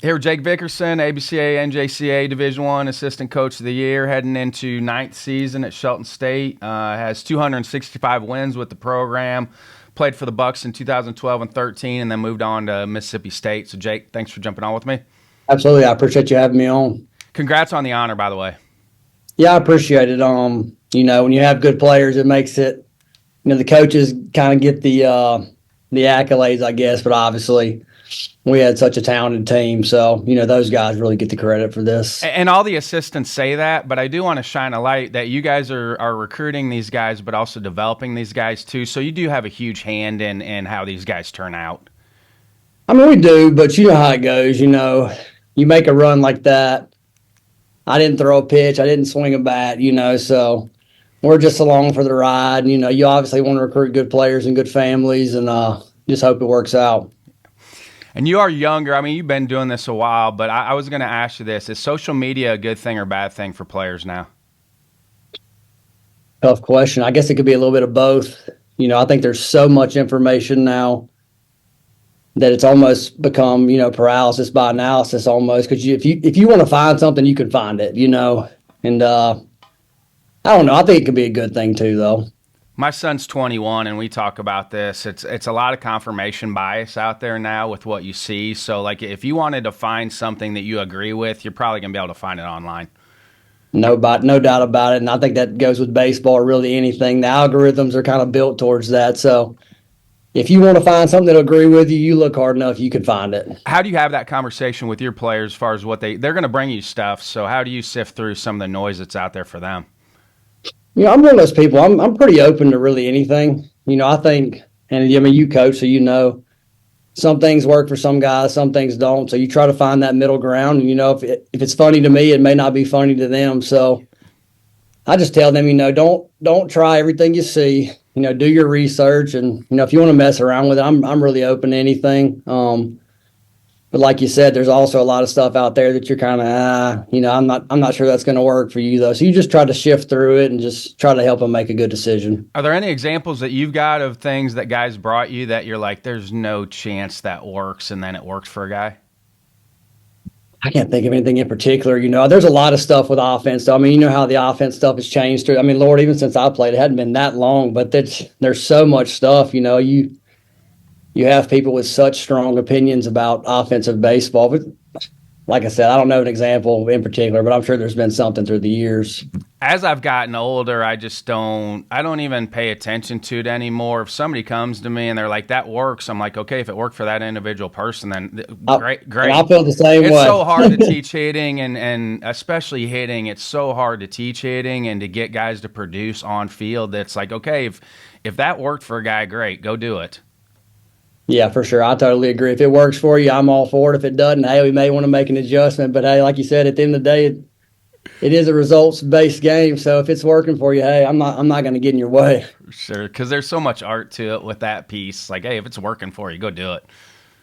Here with Jake Vickerson, ABCA NJCAA Division I Assistant Coach of the Year, heading into 9th season at Shelton State. Has 265 wins with the program. Played for the Bucs in 2012 and 13, and then moved on to Mississippi State. So, Jake, thanks for jumping on with me. Absolutely. I appreciate you having me on. Congrats on the honor, by the way. Yeah, I appreciate it. When you have good players, it makes it, the coaches kind of get the accolades, I guess, but obviously we had such a talented team. So, those guys really get the credit for this. And all the assistants say that, but I do want to shine a light that you guys are recruiting these guys, but also developing these guys too. So you do have a huge hand in how these guys turn out. I mean, we do, but you know how it goes. You make a run like that. I didn't throw a pitch. I didn't swing a bat, so we're just along for the ride. You obviously want to recruit good players and good families, and just hope it works out. And you are younger. I mean, you've been doing this a while, but I was going to ask you this. Is social media a good thing or bad thing for players now? Tough question. I guess it could be a little bit of both. I think there's so much information now that it's almost become, paralysis by analysis almost. Because if you want to find something, you can find it, And I don't know. I think it could be a good thing too, though. My son's 21, and we talk about this. It's a lot of confirmation bias out there now with what you see. So, like, if you wanted to find something that you agree with, you're probably going to be able to find it online. No doubt about it. And I think that goes with baseball or really anything. The algorithms are kind of built towards that. So if you want to find something that'll agree with you, you look hard enough, you can find it. How do you have that conversation with your players as far as what they're going to bring you stuff? So how do you sift through some of the noise that's out there for them? I'm one of those people. I'm pretty open to really anything. I think, and you coach, so some things work for some guys, some things don't. So you try to find that middle ground. And if it's funny to me, it may not be funny to them. So I just tell them, don't try everything you see. Do your research, and if you want to mess around with it, I'm really open to anything. But like you said, there's also a lot of stuff out there that you're kind of, I'm not sure that's going to work for you though. So you just try to shift through it and just try to help them make a good decision. Are there any examples that you've got of things that guys brought you that you're like, there's no chance that works, and then it works for a guy? I can't think of anything in particular. There's a lot of stuff with offense. Though. I mean, how the offense stuff has changed through. I mean, Lord, even since I played, it hadn't been that long, but there's so much stuff. You have people with such strong opinions about offensive baseball. But like I said, I don't know an example in particular, but I'm sure there's been something through the years. As I've gotten older, I don't even pay attention to it anymore. If somebody comes to me and they're like, that works, I'm like, okay, if it worked for that individual person, then great. I feel the same way. It's so hard to teach hitting, and especially hitting, it's so hard to teach hitting and to get guys to produce on field. That's like, okay, if that worked for a guy, great, go do it. Yeah, for sure. I totally agree. If it works for you, I'm all for it. If it doesn't, hey, we may want to make an adjustment. But, hey, like you said, at the end of the day, it is a results-based game. So if it's working for you, hey, I'm not going to get in your way. Sure, because there's so much art to it with that piece. Like, hey, if it's working for you, go do it.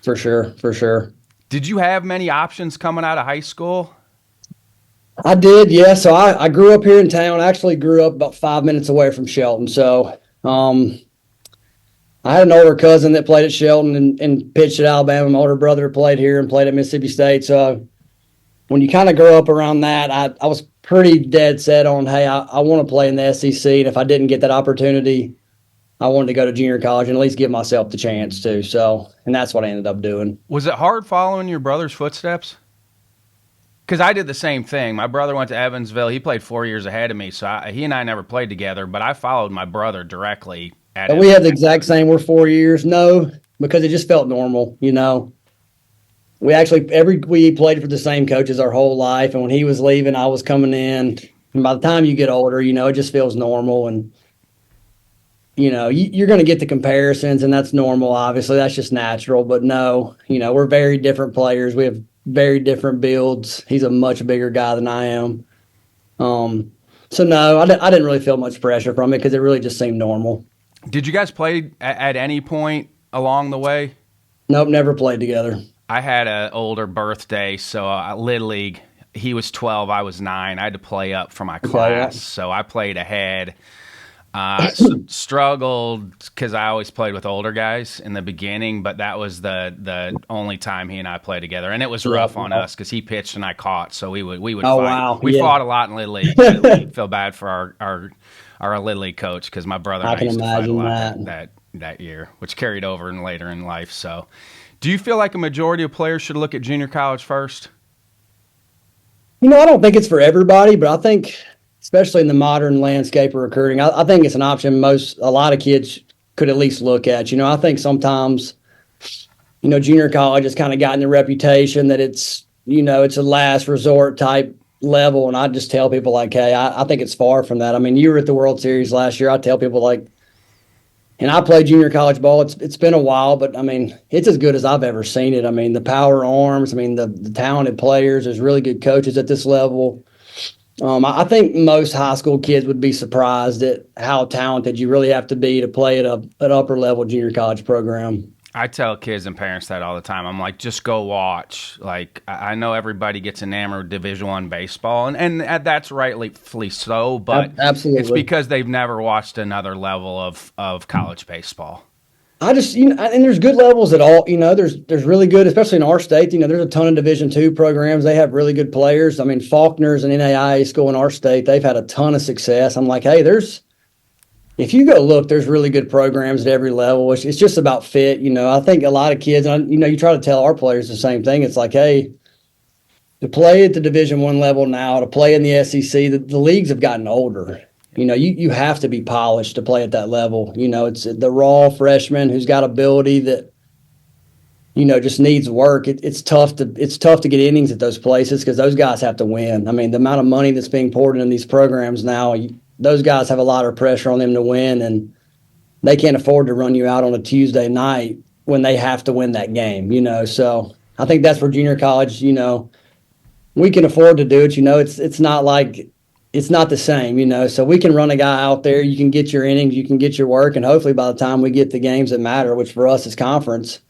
For sure. Did you have many options coming out of high school? I did, yeah. So I grew up here in town. I actually grew up about 5 minutes away from Shelton. So I had an older cousin that played at Shelton and pitched at Alabama. My older brother played here and played at Mississippi State. So when you kind of grow up around that, I was pretty dead set on, hey, I want to play in the SEC. And if I didn't get that opportunity, I wanted to go to junior college and at least give myself the chance to. So, and that's what I ended up doing. Was it hard following your brother's footsteps? Because I did the same thing. My brother went to Evansville. He played 4 years ahead of me. So he and I never played together, but I followed my brother directly. And we have the exact same. We're 4 years. No, because it just felt normal, We actually, we played for the same coaches our whole life. And when he was leaving, I was coming in. And by the time you get older, it just feels normal. And, you're going to get the comparisons, and that's normal, obviously. That's just natural. But no, we're very different players. We have very different builds. He's a much bigger guy than I am. So, no, I didn't really feel much pressure from it because it really just seemed normal. Did you guys play at any point along the way? Nope, never played together. I had an older birthday, so Little League, he was 12, I was 9. I had to play up for my class, so I played ahead. Struggled because I always played with older guys in the beginning, but that was the only time he and I played together, and it was rough on us because he pitched and I caught, so we would Oh, fight. wow. We Yeah. fought a lot in Little League. Feel bad for our Little League coach because my brother and I I can used to fight a imagine lot that year, which carried over and later in life. So, do you feel like a majority of players should look at junior college first? I don't think it's for everybody, but I think, especially in the modern landscape of recruiting, I think it's an option a lot of kids could at least look at. I think sometimes, junior college has kind of gotten the reputation that it's a last resort type level. And I just tell people like, hey, I think it's far from that. I mean, you were at the World Series last year. I tell people like, and I played junior college ball. It's been a while, but I mean, it's as good as I've ever seen it. I mean, the power arms, I mean, the talented players, there's really good coaches at this level. I think most high school kids would be surprised at how talented you really have to be to play at an upper level junior college program. I tell kids and parents that all the time. I'm like, just go watch. Like, I know everybody gets enamored with Division I baseball, and that's rightly so, but Absolutely. It's because they've never watched another level of college baseball. I just, and there's good levels at all. There's really good, especially in our state. There's a ton of Division II programs. They have really good players. I mean, Faulkner's an NAIA school in our state. They've had a ton of success. I'm like, hey, if you go look, there's really good programs at every level. It's just about fit. I think a lot of kids, you try to tell our players the same thing. It's like, hey, to play at the Division I level now, to play in the SEC, the leagues have gotten older. You have to be polished to play at that level. It's the raw freshman who's got ability that, just needs work. It's tough to get innings at those places because those guys have to win. I mean, the amount of money that's being poured into these programs now, those guys have a lot of pressure on them to win, and they can't afford to run you out on a Tuesday night when they have to win that game. So I think that's where junior college, we can afford to do it. It's not like it's not the same, so we can run a guy out there. You can get your innings, you can get your work, and hopefully by the time we get the games that matter, which for us is conference,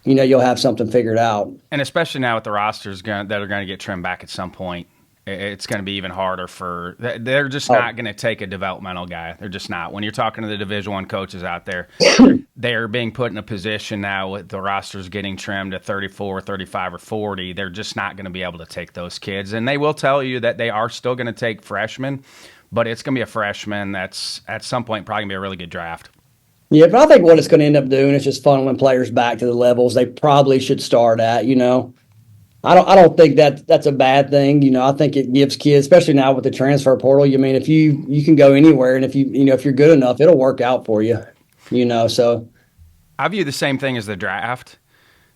you'll have something figured out. And especially now with the rosters that are going to get trimmed back at some point, it's going to be even harder they're just not going to take a developmental guy. They're just not. When you're talking to the Division I coaches out there, they're being put in a position now with the rosters getting trimmed to 34, 35, or 40. They're just not going to be able to take those kids. And they will tell you that they are still going to take freshmen, but it's going to be a freshman that's at some point probably going to be a really good draft. Yeah, but I think what it's going to end up doing is just funneling players back to the levels they probably should start at, I don't think that's a bad thing. I think it gives kids, especially now with the transfer portal. If you can go anywhere, and if you're good enough, it'll work out for you. So I view the same thing as the draft.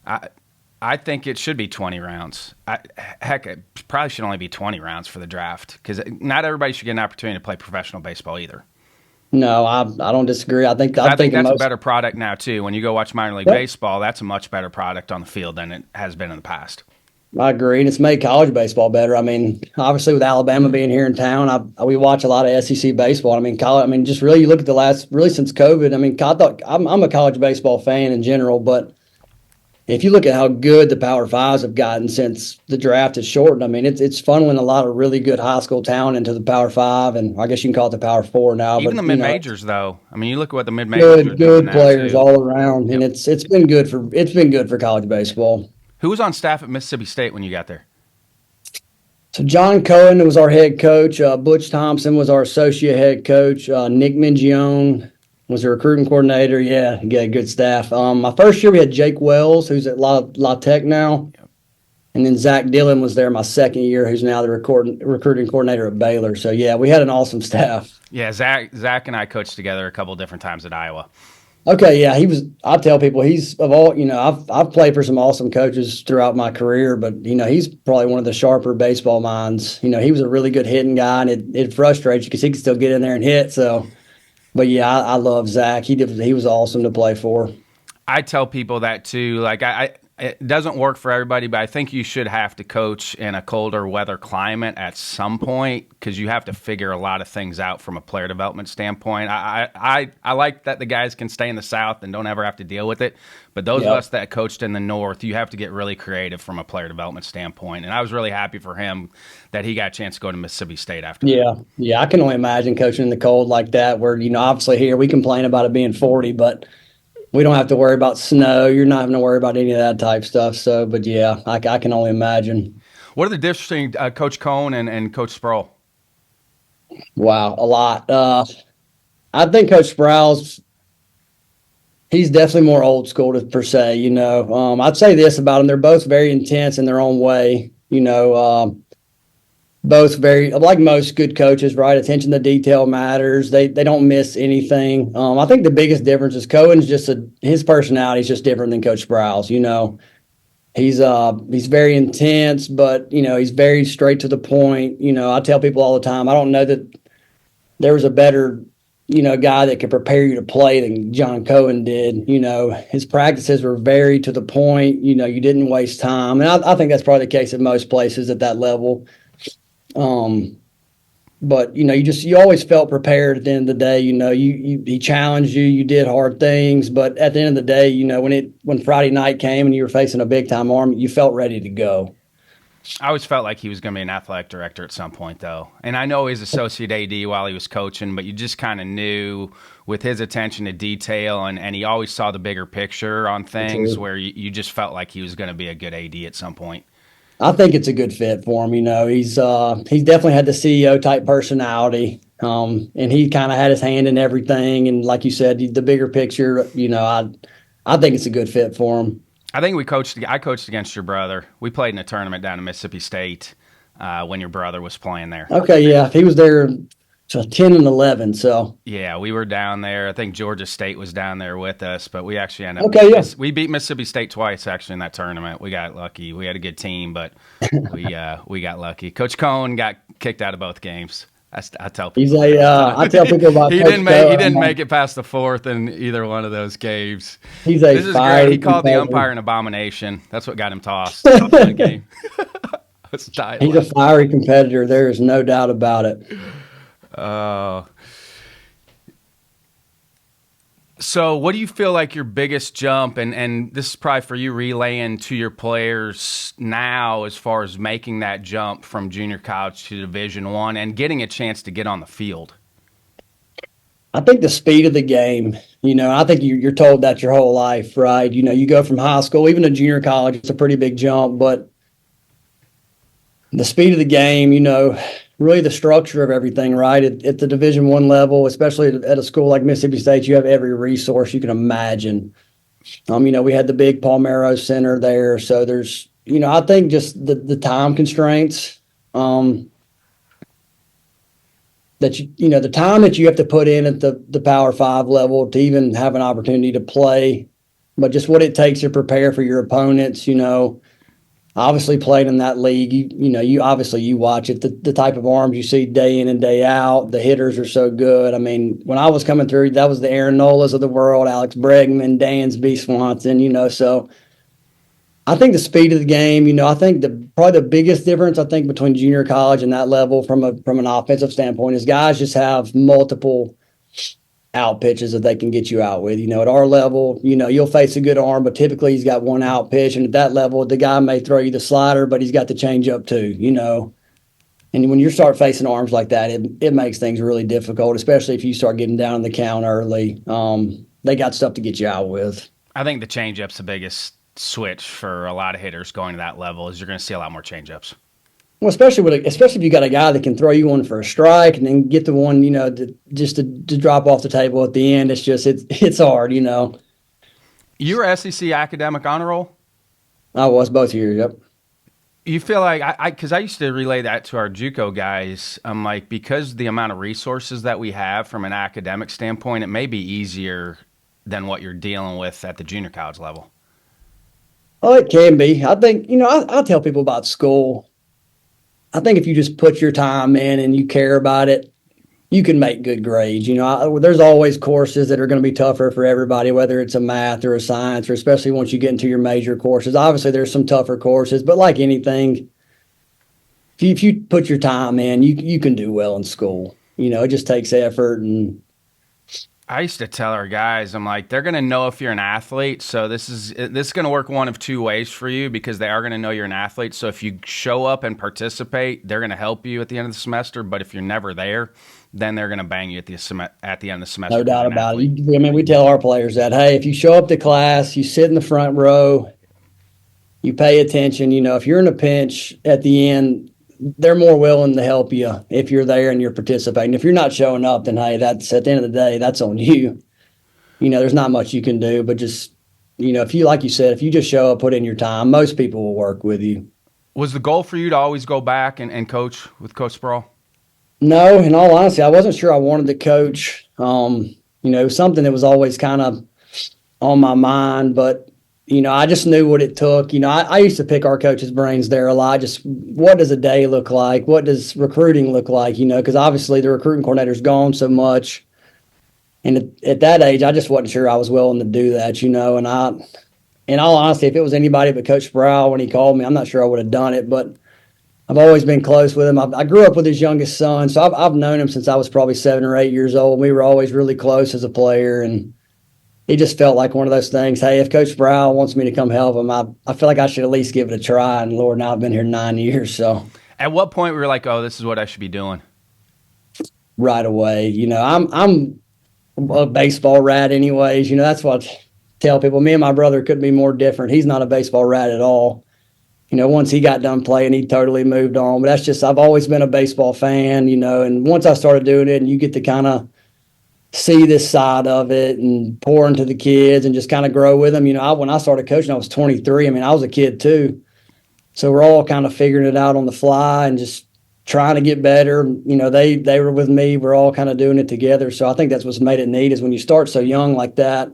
I think it should be 20 rounds. It probably should only be 20 rounds for the draft because not everybody should get an opportunity to play professional baseball either. No, I don't disagree. I think that's a better product now too. When you go watch minor league baseball, that's a much better product on the field than it has been in the past. I agree, and it's made college baseball better. I mean, obviously with Alabama being here in town, we watch a lot of SEC baseball. I mean, just really you look at since COVID. I mean, I'm a college baseball fan in general, but if you look at how good the Power Fives have gotten since the draft is shortened, I mean, it's funneling a lot of really good high school talent into the Power Five, and I guess you can call it the Power Four now. Even the mid majors, though. I mean, you look at what the mid majors are good players too. all around, and it's been good for college baseball. Who was on staff at Mississippi State when you got there? So John Cohen was our head coach. Butch Thompson was our associate head coach. Nick Mingione was the recruiting coordinator. Yeah, good staff. My first year we had Jake Wells, who's at La Tech now. Yep. And then Zach Dillon was there my second year, who's now the recruiting coordinator at Baylor. So, yeah, we had an awesome staff. Yeah, Zach and I coached together a couple different times at Iowa. Okay, yeah, I tell people he's of all, I've played for some awesome coaches throughout my career, but he's probably one of the sharper baseball minds. He was a really good hitting guy, and it frustrates you because he can still get in there and hit. So, but yeah, I love Zach. He was awesome to play for. I tell people that too. Like it doesn't work for everybody, but I think you should have to coach in a colder weather climate at some point because you have to figure a lot of things out from a player development standpoint. I like that the guys can stay in the South and don't ever have to deal with it, but those of us that coached in the North, you have to get really creative from a player development standpoint. And I was really happy for him that he got a chance to go to Mississippi State after that. Yeah, I can only imagine coaching in the cold like that where, obviously here we complain about it being 40, but we don't have to worry about snow. You're not having to worry about any of that type stuff. So, but yeah, I can only imagine. What are the differences between Coach Cohn and Coach Sproul? Wow, a lot. I think Coach Sproul's, he's definitely more old school per se. I'd say this about them: they're both very intense in their own way. Both very, like most good coaches, right? Attention to detail matters. They don't miss anything. I think the biggest difference is Cohen's his personality is just different than Coach Sproul's. He's very intense, but he's very straight to the point. I tell people all the time, I don't know that there was a better guy that could prepare you to play than John Cohen did. His practices were very to the point. You didn't waste time, and I think that's probably the case at most places at that level. But you always felt prepared at the end of the day. He challenged you, you did hard things, but at the end of the day, when Friday night came and you were facing a big time arm, you felt ready to go. I always felt like he was going to be an athletic director at some point, though. And I know he's associate AD while he was coaching, but you just kind of knew with his attention to detail, and he always saw the bigger picture on things where you just felt like he was going to be a good AD at some point. I think it's a good fit for him. He's definitely had the CEO type personality, and he kind of had his hand in everything. And like you said, the bigger picture, I think it's a good fit for him. I think I coached against your brother. We played in a tournament down in Mississippi State when your brother was playing there. Okay, yeah, he was there. So 10 and 11, so. Yeah, we were down there. I think Georgia State was down there with us, but we actually ended up we beat Mississippi State twice, actually, in that tournament. We got lucky. We had a good team, but we got lucky. Coach Cohn got kicked out of both games. I tell people. I tell people about he didn't make it past the fourth in either one of those games. This is great. He called the umpire an abomination. That's what got him tossed the game. He's a fiery competitor. There is no doubt about it. So what do you feel like your biggest jump, and this is probably for you relaying to your players now as far as making that jump from junior college to Division I and getting a chance to get on the field? I think the speed of the game, I think you're told that your whole life, right? You go from high school, even to junior college, it's a pretty big jump, but the speed of the game, really the structure of everything, right? At the Division I level, especially at a school like Mississippi State, you have every resource you can imagine. We had the big Palmero Center there. So there's, I think just the time constraints, that the time that you have to put in at the Power 5 level to even have an opportunity to play, but just what it takes to prepare for your opponents, obviously played in that league. You watch it, the type of arms you see day in and day out. The hitters are so good. I mean, when I was coming through, that was the Aaron Nolas of the world, Alex Bregman, Dansby Swanson, so I think the speed of the game, I think probably the biggest difference between junior college and that level from an offensive standpoint is guys just have multiple out pitches that they can get you out with. At our level, you'll face a good arm, but typically he's got one out pitch. And at that level, the guy may throw you the slider, but he's got the changeup too, And when you start facing arms like that, it makes things really difficult, especially if you start getting down in the count early. They got stuff to get you out with. I think the changeup's the biggest switch for a lot of hitters going to that level is you're going to see a lot more changeups. Well, especially if you got a guy that can throw you one for a strike and then get the one, just to drop off the table at the end. It's hard, You were SEC academic honor roll? I was both years, yep. You feel like, because I used to relay that to our JUCO guys, I'm like, because the amount of resources that we have from an academic standpoint, it may be easier than what you're dealing with at the junior college level. Oh, it can be. I think, I tell people about school. I think if you just put your time in and you care about it, you can make good grades. There's always courses that are going to be tougher for everybody, whether it's a math or a science, or especially once you get into your major courses. Obviously, there's some tougher courses, but like anything, if you put your time in, you can do well in school. It just takes effort. And I used to tell our guys, I'm like, they're going to know if you're an athlete. So this is going to work one of two ways for you, because they are going to know you're an athlete. So if you show up and participate, they're going to help you at the end of the semester. But if you're never there, then they're going to bang you at the end of the semester. no doubt about it. We tell our players that, hey, if you show up to class, you sit in the front row, you pay attention. If you're in a pinch at the end, they're more willing to help you if you're there and you're participating. If you're not showing up, then hey, that's at the end of the day, that's on you. There's not much you can do, but just, if you, like you said, if you just show up, put in your time, most people will work with you. Was the goal for you to always go back and coach with Coach Sproul? No, in all honesty, I wasn't sure I wanted to coach. It was something that was always kind of on my mind, but I just knew what it took. I used to pick our coaches' brains there a lot. Just what does a day look like? What does recruiting look like? Because obviously the recruiting coordinator's gone so much. And at that age, I just wasn't sure I was willing to do that, And in all honesty, if it was anybody but Coach Sproul when he called me, I'm not sure I would have done it. But I've always been close with him. I grew up with his youngest son, so I've known him since I was probably 7 or 8 years old. We were always really close as a player, and it just felt like one of those things. Hey, if Coach Sproul wants me to come help him, I feel like I should at least give it a try. And Lord, now I've been here 9 years. So, at what point were you like, "Oh, this is what I should be doing"? Right away. I'm a baseball rat, anyways. That's what I tell people. Me and my brother couldn't be more different. He's not a baseball rat at all. Once he got done playing, he totally moved on. But that's just, I've always been a baseball fan. And once I started doing it, and you get to kind of see this side of it and pour into the kids and just kind of grow with them. When I started coaching, I was 23. I was a kid too. So we're all kind of figuring it out on the fly and just trying to get better. They were with me. We're all kind of doing it together. So I think that's what's made it neat, is when you start so young like that,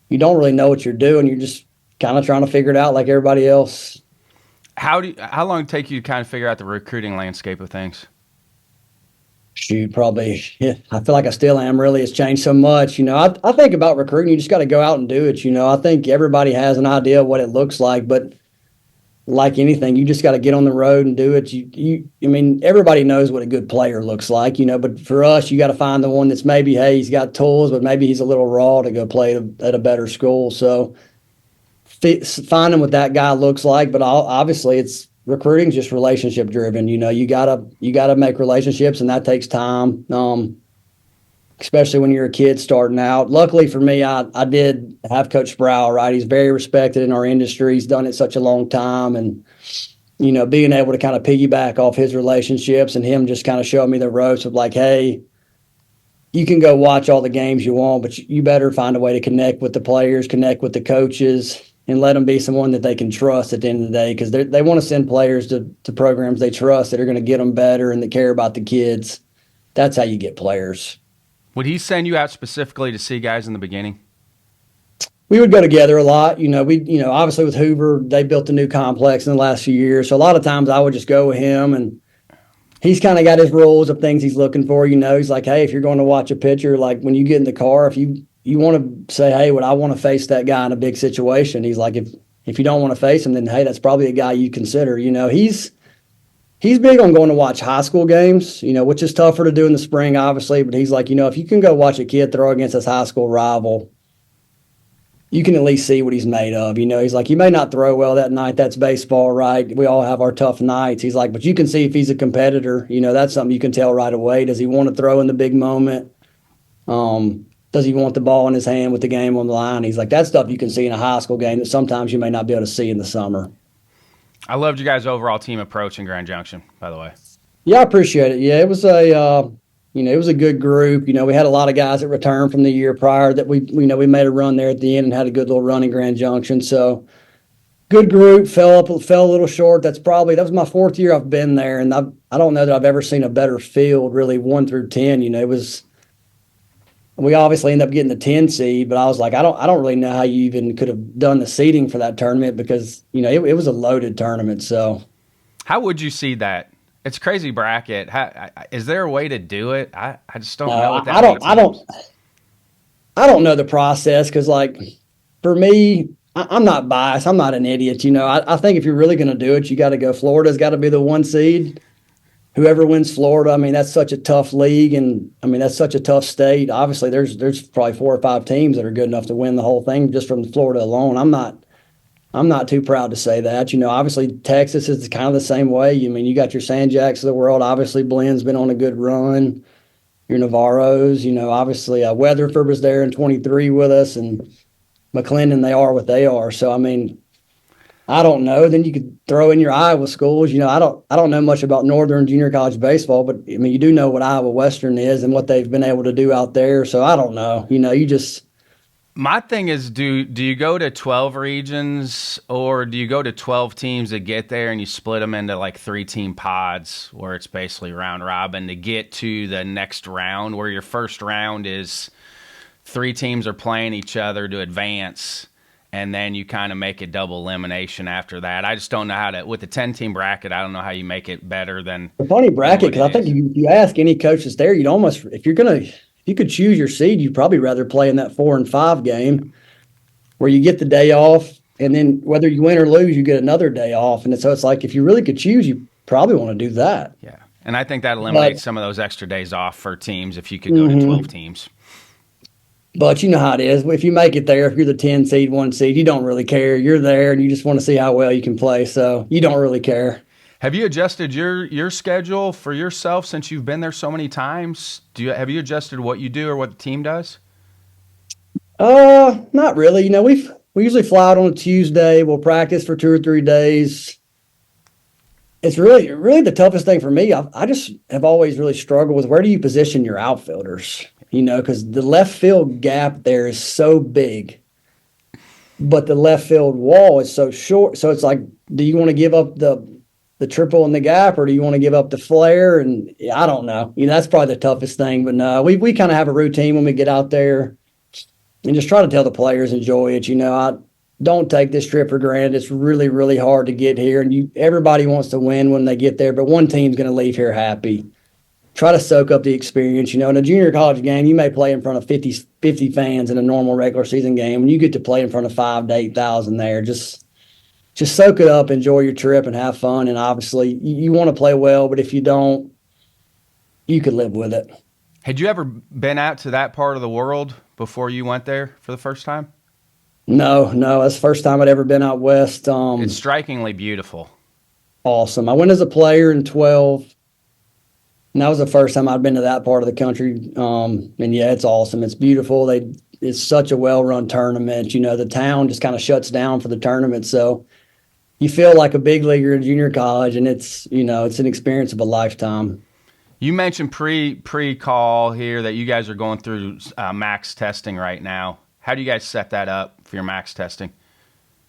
you don't really know what you're doing. You're just kind of trying to figure it out like everybody else. How long did it take you to kind of figure out the recruiting landscape of things? Shoot, probably. Yeah, I feel like I still am. Really, it's changed so much. I think about recruiting, you just got to go out and do it. I think everybody has an idea of what it looks like, but like anything, you just got to get on the road and do it. Everybody knows what a good player looks like, but for us, you got to find the one that's maybe, hey, he's got tools, but maybe he's a little raw to go play at a better school. So finding what that guy looks like, but obviously it's recruiting, just relationship driven. You gotta make relationships, and that takes time. Especially when you're a kid starting out. Luckily for me, I did have Coach Sproul, right? He's very respected in our industry. He's done it such a long time, and being able to kind of piggyback off his relationships and him just kind of showing me the ropes of like, hey, you can go watch all the games you want, but you better find a way to connect with the players, connect with the coaches, and let them be someone that they can trust at the end of the day, because they want to send players to programs they trust that are going to get them better and that care about the kids. That's how you get players. Would he send you out specifically to see guys in the beginning? We would go together a lot. Obviously with Hoover, they built a new complex in the last few years. So a lot of times I would just go with him, and he's kind of got his rules of things he's looking for. He's like, hey, if you're going to watch a pitcher, like when you get in the car, if you want to say, hey, I want to face that guy in a big situation. He's like, if you don't want to face him, then, hey, that's probably a guy you consider. He's big on going to watch high school games, which is tougher to do in the spring, obviously. But he's like, if you can go watch a kid throw against his high school rival, you can at least see what he's made of. He's like, he may not throw well that night. That's baseball, right? We all have our tough nights. He's like, but you can see if he's a competitor. That's something you can tell right away. Does he want to throw in the big moment? Does he want the ball in his hand with the game on the line? He's like, that stuff you can see in a high school game that sometimes you may not be able to see in the summer. I loved you guys' overall team approach in Grand Junction, by the way. Yeah, I appreciate it. Yeah, it was a good group. We had a lot of guys that returned from the year prior that we made a run there at the end and had a good little run in Grand Junction. So good group, fell a little short. That was my 4th year I've been there, and I don't know that I've ever seen a better field, really, 1 through 10. We obviously ended up getting the 10 seed, but I was like, I don't really know how you even could have done the seeding for that tournament, because it was a loaded tournament. So how would you seed that? It's a crazy bracket. Is there a way to do it? I just don't No, know what that I don't. means. I don't know the process because, like, for me, I'm not biased. I'm not an idiot. I think if you're really going to do it, you got to go. Florida's got to be the one seed. Whoever wins Florida, I mean, that's such a tough league, and I mean, that's such a tough state. Obviously, there's probably 4 or 5 teams that are good enough to win the whole thing just from Florida alone. I'm not too proud to say that. Obviously Texas is kind of the same way. I mean, you got your San Jacks of the world. Obviously, Blenn's been on a good run. Your Navarros, obviously Weatherford was there in 23 with us, and McLendon, they are what they are. So I mean, I don't know. Then you could throw in your Iowa schools. I don't know much about Northern junior college baseball, but I mean, you do know what Iowa Western is and what they've been able to do out there. So I don't know. You just. My thing is, do you go to 12 regions, or do you go to 12 teams that get there and you split them into like 3-team pods where it's basically round robin to get to the next round, where your first round is 3 teams are playing each other to advance, and then you kind of make a double elimination after that? I just don't know how to, with the 10-team bracket, I don't know how you make it better than a funny bracket, because I think you ask any coach that's there, you'd almost, if you could choose your seed, you'd probably rather play in that 4 and 5 game where you get the day off, and then whether you win or lose, you get another day off. And so it's like, if you really could choose, you probably want to do that. Yeah. And I think that eliminates some of those extra days off for teams if you could go to 12 teams. But you know how it is. If you make it there, if you're the 10 seed, 1 seed, you don't really care. You're there and you just want to see how well you can play. So you don't really care. Have you adjusted your schedule for yourself since you've been there so many times? Have you adjusted what you do or what the team does? Not really. We usually fly out on a Tuesday. We'll practice for 2 or 3 days. It's really the toughest thing for me. I just have always really struggled with, where do you position your outfielders? Because the left field gap there is so big, but the left field wall is so short. So it's like, do you want to give up the triple in the gap, or do you want to give up the flare? And I don't know. That's probably the toughest thing. But no, we kind of have a routine when we get out there, and just try to tell the players enjoy it. I don't take this trip for granted. It's really, really hard to get here, and everybody wants to win when they get there, but one team's going to leave here happy. Try to soak up the experience. In a junior college game, you may play in front of 50 fans in a normal regular season game, and you get to play in front of 5,000 to 8,000 there. Just soak it up, enjoy your trip, and have fun. And obviously, you want to play well, but if you don't, you could live with it. Had you ever been out to that part of the world before you went there for the first time? No, that's the first time I'd ever been out west. It's strikingly beautiful. Awesome. I went as a player in 12, and that was the first time I'd been to that part of the country. And yeah, it's awesome. It's beautiful. It's such a well-run tournament. The town just kind of shuts down for the tournament, so you feel like a big leaguer in junior college, and it's an experience of a lifetime. You mentioned pre-call here that you guys are going through max testing right now. How do you guys set that up for your max testing?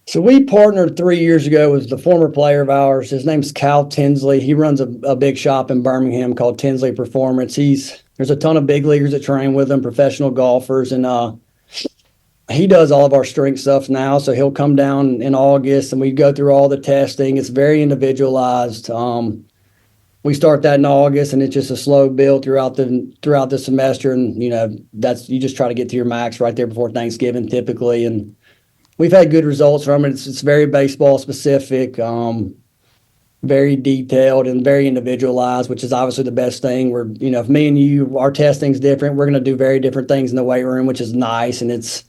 So we partnered 3 years ago with the former player of ours. His name's Cal Tinsley. He runs a big shop in Birmingham called Tinsley Performance. There's a ton of big leaguers that train with him, professional golfers, and he does all of our strength stuff now. So he'll come down in August, and we go through all the testing. It's very individualized. We start that in August, and it's just a slow build throughout the semester. And you just try to get to your max right there before Thanksgiving typically. And we've had good results from it. It's very baseball specific, very detailed, and very individualized, which is obviously the best thing. If me and you, our testing's different, we're going to do very different things in the weight room, which is nice. And it's,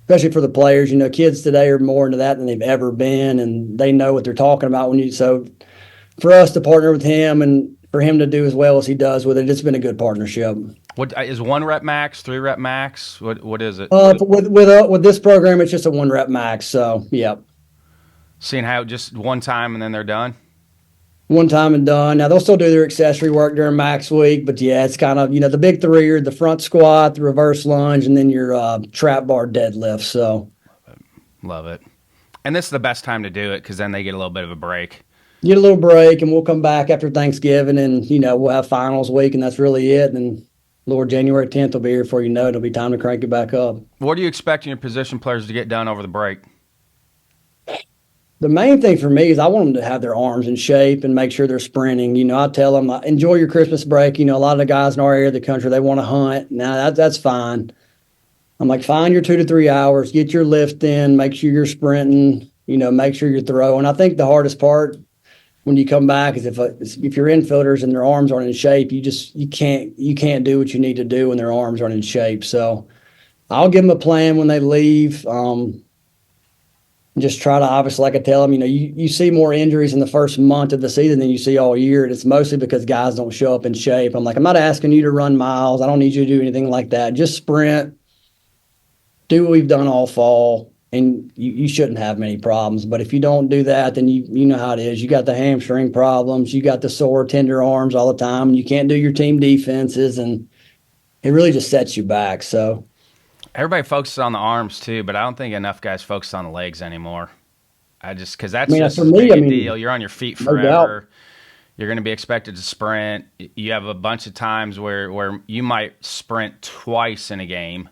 especially for the players, kids today are more into that than they've ever been, and they know what they're talking about so for us to partner with him and for him to do as well as he does with it, it's been a good partnership. What is 1 rep max, 3 rep max? What is it? With this program, it's just a 1 rep max. So yeah. Seeing how just one time and then they're done? One time and done. Now they'll still do their accessory work during max week, but yeah, it's kind of, the big 3 are the front squat, the reverse lunge, and then your trap bar deadlift. So love it. And this is the best time to do it, because then they get a little bit of a break. Get a little break, and we'll come back after Thanksgiving, and we'll have finals week, and that's really it. And Lord, January 10th will be here before you know it. It'll be time to crank it back up. What are you expecting your position players to get done over the break? the main thing for me is I want them to have their arms in shape and make sure they're sprinting. You know, I tell them, enjoy your Christmas break. You know, a lot of the guys in our area of the country, they want to hunt. Now, that's fine. I'm like, find your 2 to 3 hours, get your lift in, make sure you're sprinting, you know, make sure you're throwing. I think the hardest part when you come back is if your infielders and their arms aren't in shape, you can't do what you need to do when their arms aren't in shape. So I'll give them a plan when they leave. Just try to, obviously, like I tell them, you know, you see more injuries in the first month of the season than you see all year. And it's mostly because guys don't show up in shape. I'm like, I'm not asking you to run miles. I don't need you to do anything like that. Just sprint, do what we've done all fall, and you shouldn't have many problems. But if you don't do that, then you know how it is. You got the hamstring problems. You got the sore, tender arms all the time. And you can't do your team defenses, and it really just sets you back. So everybody focuses on the arms too, but I don't think enough guys focus on the legs anymore. Because that's just for as me, big a deal. You're on your feet no doubt. forever. You're going to be expected to sprint. You have a bunch of times where you might sprint twice in a game.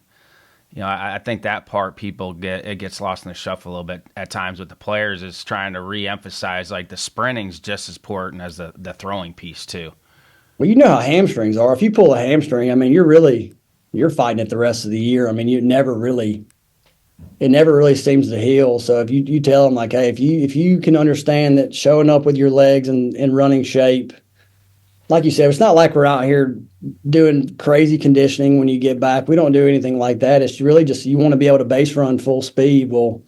You know, I think that part it gets lost in the shuffle a little bit at times with the players, is trying to reemphasize like the sprinting's just as important as the throwing piece too. Well, you know how hamstrings are. If you pull a hamstring, I mean, you're fighting it the rest of the year. I mean, it never really seems to heal. So if you tell them, like, hey, if you can understand that showing up with your legs and running shape, like you said, it's not like we're out here doing crazy conditioning when you get back. We don't do anything like that. It's really just you want to be able to base run full speed. Well,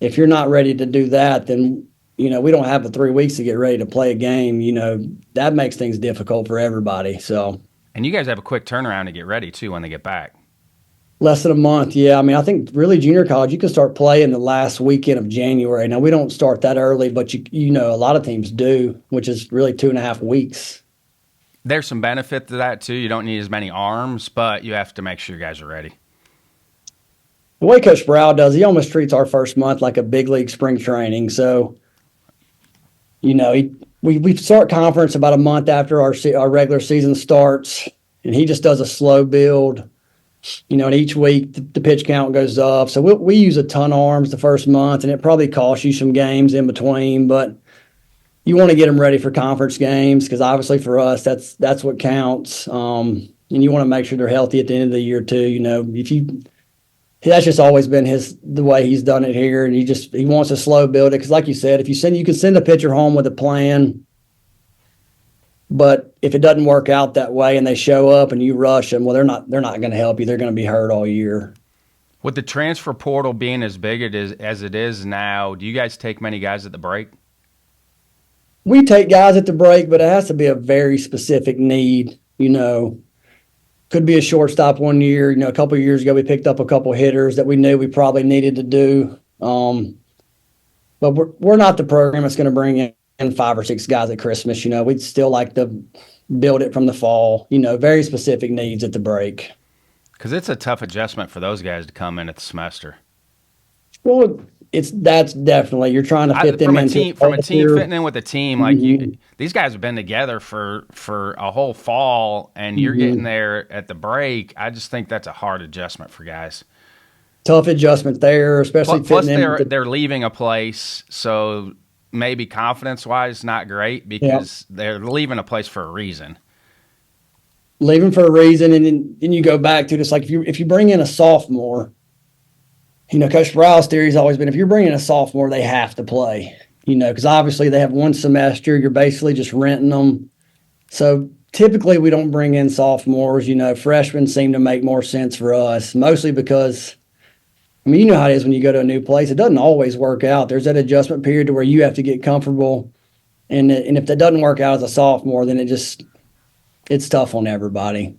if you're not ready to do that, then, you know, we don't have the 3 weeks to get ready to play a game. You know, that makes things difficult for everybody. So. And you guys have a quick turnaround to get ready too when they get back. Less than a month, yeah. I mean, I think really junior college, you can start playing the last weekend of January. Now, we don't start that early, but you know, a lot of teams do, which is really 2.5 weeks. There's some benefit to that too. You don't need as many arms, but you have to make sure you guys are ready. The way Coach Brow does, he almost treats our first month like a big league spring training. So, you know, we start conference about a month after our regular season starts, and he just does a slow build. You know, and each week the pitch count goes up. So we use a ton of arms the first month, and it probably costs you some games in between. But you want to get them ready for conference games because obviously for us that's what counts. And you want to make sure they're healthy at the end of the year too. You know, that's just always been the way he's done it here, and he wants to slow build it because, like you said, you can send a pitcher home with a plan. But if it doesn't work out that way and they show up and you rush them, well, they're not going to help you. They're going to be hurt all year. With the transfer portal being as big as it is now, do you guys take many guys at the break? We take guys at the break, but it has to be a very specific need. You know, could be a shortstop one year. You know, a couple of years ago we picked up a couple of hitters that we knew we probably needed to do. But we're not the program that's going to bring in 5 or 6 guys at Christmas. You know, we'd still like to build it from the fall. You know, very specific needs at the break. Because it's a tough adjustment for those guys to come in at the semester. Well, that's definitely, you're trying to fit them into from a team fitting in with a team. Like these guys have been together for a whole fall, and you're getting there at the break. I just think that's a hard adjustment for guys. Tough adjustment there, especially plus they're leaving a place, so maybe confidence-wise not great because they're leaving a place for a reason. Leaving for a reason, and then you go back to just like if you bring in a sophomore, you know, Coach Brow's theory has always been if you're bringing a sophomore, they have to play, you know, because obviously they have one semester. You're basically just renting them. So typically we don't bring in sophomores. You know, freshmen seem to make more sense for us, mostly because, I mean, you know how it is when you go to a new place. It doesn't always work out. There's that adjustment period to where you have to get comfortable. And if that doesn't work out as a sophomore, then it's tough on everybody.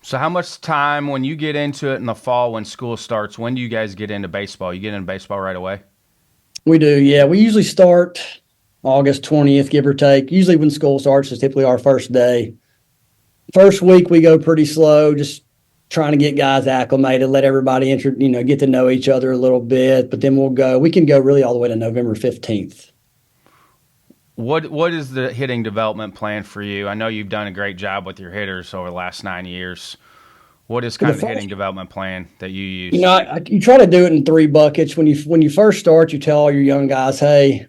So how much time when you get into it in the fall when school starts, when do you guys get into baseball? You get into baseball right away? We do, yeah. We usually start August 20th, give or take. Usually when school starts is typically our first day. First week we go pretty slow, just trying to get guys acclimated, let everybody get to know each other a little bit. But then we can go really all the way to November 15th. What is the hitting development plan for you? I know you've done a great job with your hitters over the last 9 years. What is kind of the hitting development plan that you use? You try to do it in 3 buckets. When you first start, you tell all your young guys, hey,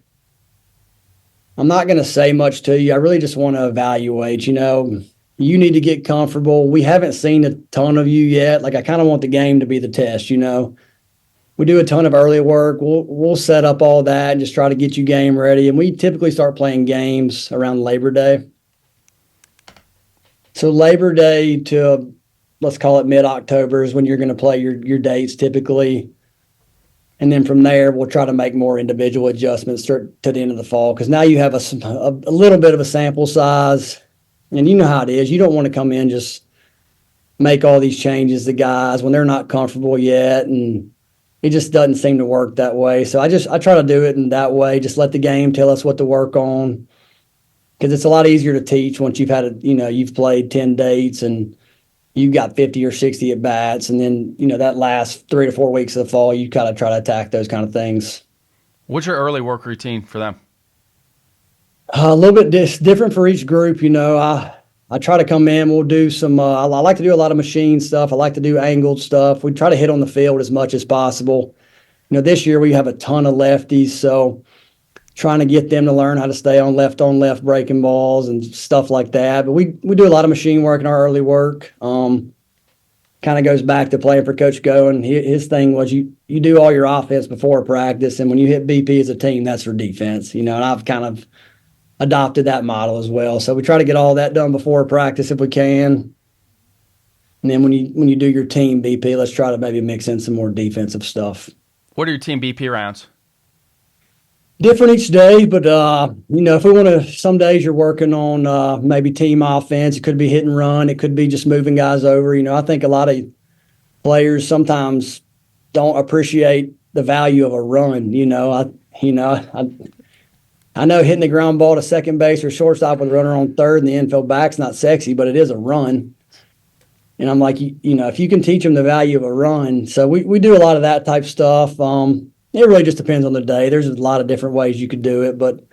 I'm not going to say much to you. I really just want to evaluate. You need to get comfortable. We haven't seen a ton of you yet. Like, I kind of want the game to be the test. We do a ton of early work. We'll set up all that and just try to get you game ready. And we typically start playing games around Labor Day. So Labor Day to, let's call it mid-October, is when you're going to play your dates typically. And then from there, we'll try to make more individual adjustments to the end of the fall, because now you have a little bit of a sample size. And you know how it is. You don't want to come in just make all these changes to guys when they're not comfortable yet, and it just doesn't seem to work that way. So I try to do it in that way. Just let the game tell us what to work on, because it's a lot easier to teach once you've played 10 dates and you've got 50 or 60 at bats, and then that last 3 to 4 weeks of the fall, you kind of try to attack those kind of things. What's your early work routine for them? A little bit different for each group. I try to come in. We'll do some. I like to do a lot of machine stuff. I like to do angled stuff. We try to hit on the field as much as possible. This year we have a ton of lefties, so trying to get them to learn how to stay on left breaking balls and stuff like that. But we do a lot of machine work in our early work. Kind of goes back to playing for Coach Go, and his thing was you do all your offense before practice, and when you hit BP as a team, that's for defense. And I've kind of adopted that model as well. So we try to get all that done before practice if we can. And then when you do your team BP, let's try to maybe mix in some more defensive stuff. What are your team BP rounds? Different each day, but if we want to, some days you're working on maybe team offense. It could be hit and run. It could be just moving guys over. I think a lot of players sometimes don't appreciate the value of a run. I know hitting the ground ball to second base or shortstop with a runner on third and the infield back's not sexy, but it is a run. And I'm like, if you can teach them the value of a run. So we do a lot of that type stuff. It really just depends on the day. There's a lot of different ways you could do it, but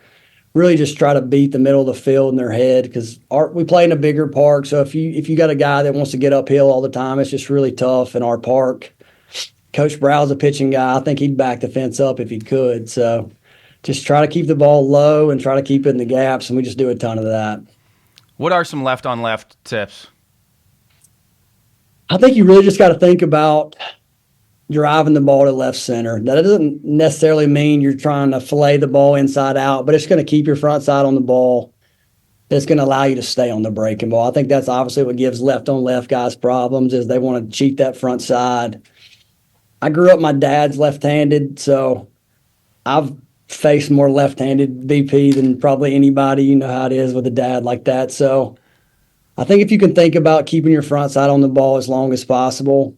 really just try to beat the middle of the field in their head, because we play in a bigger park. So if you got a guy that wants to get uphill all the time, it's just really tough in our park. Coach Brow's a pitching guy. I think he'd back the fence up if he could. So just try to keep the ball low and try to keep it in the gaps, and we just do a ton of that. What are some left-on-left tips? I think you really just got to think about driving the ball to left center. That doesn't necessarily mean you're trying to fillet the ball inside out, but it's going to keep your front side on the ball. That's going to allow you to stay on the breaking ball. I think that's obviously what gives left-on-left guys problems, is they want to cheat that front side. I grew up, my dad's left-handed, so I've faced more left-handed BP than probably anybody. You know how it is with a dad like that. So I think if you can think about keeping your front side on the ball as long as possible,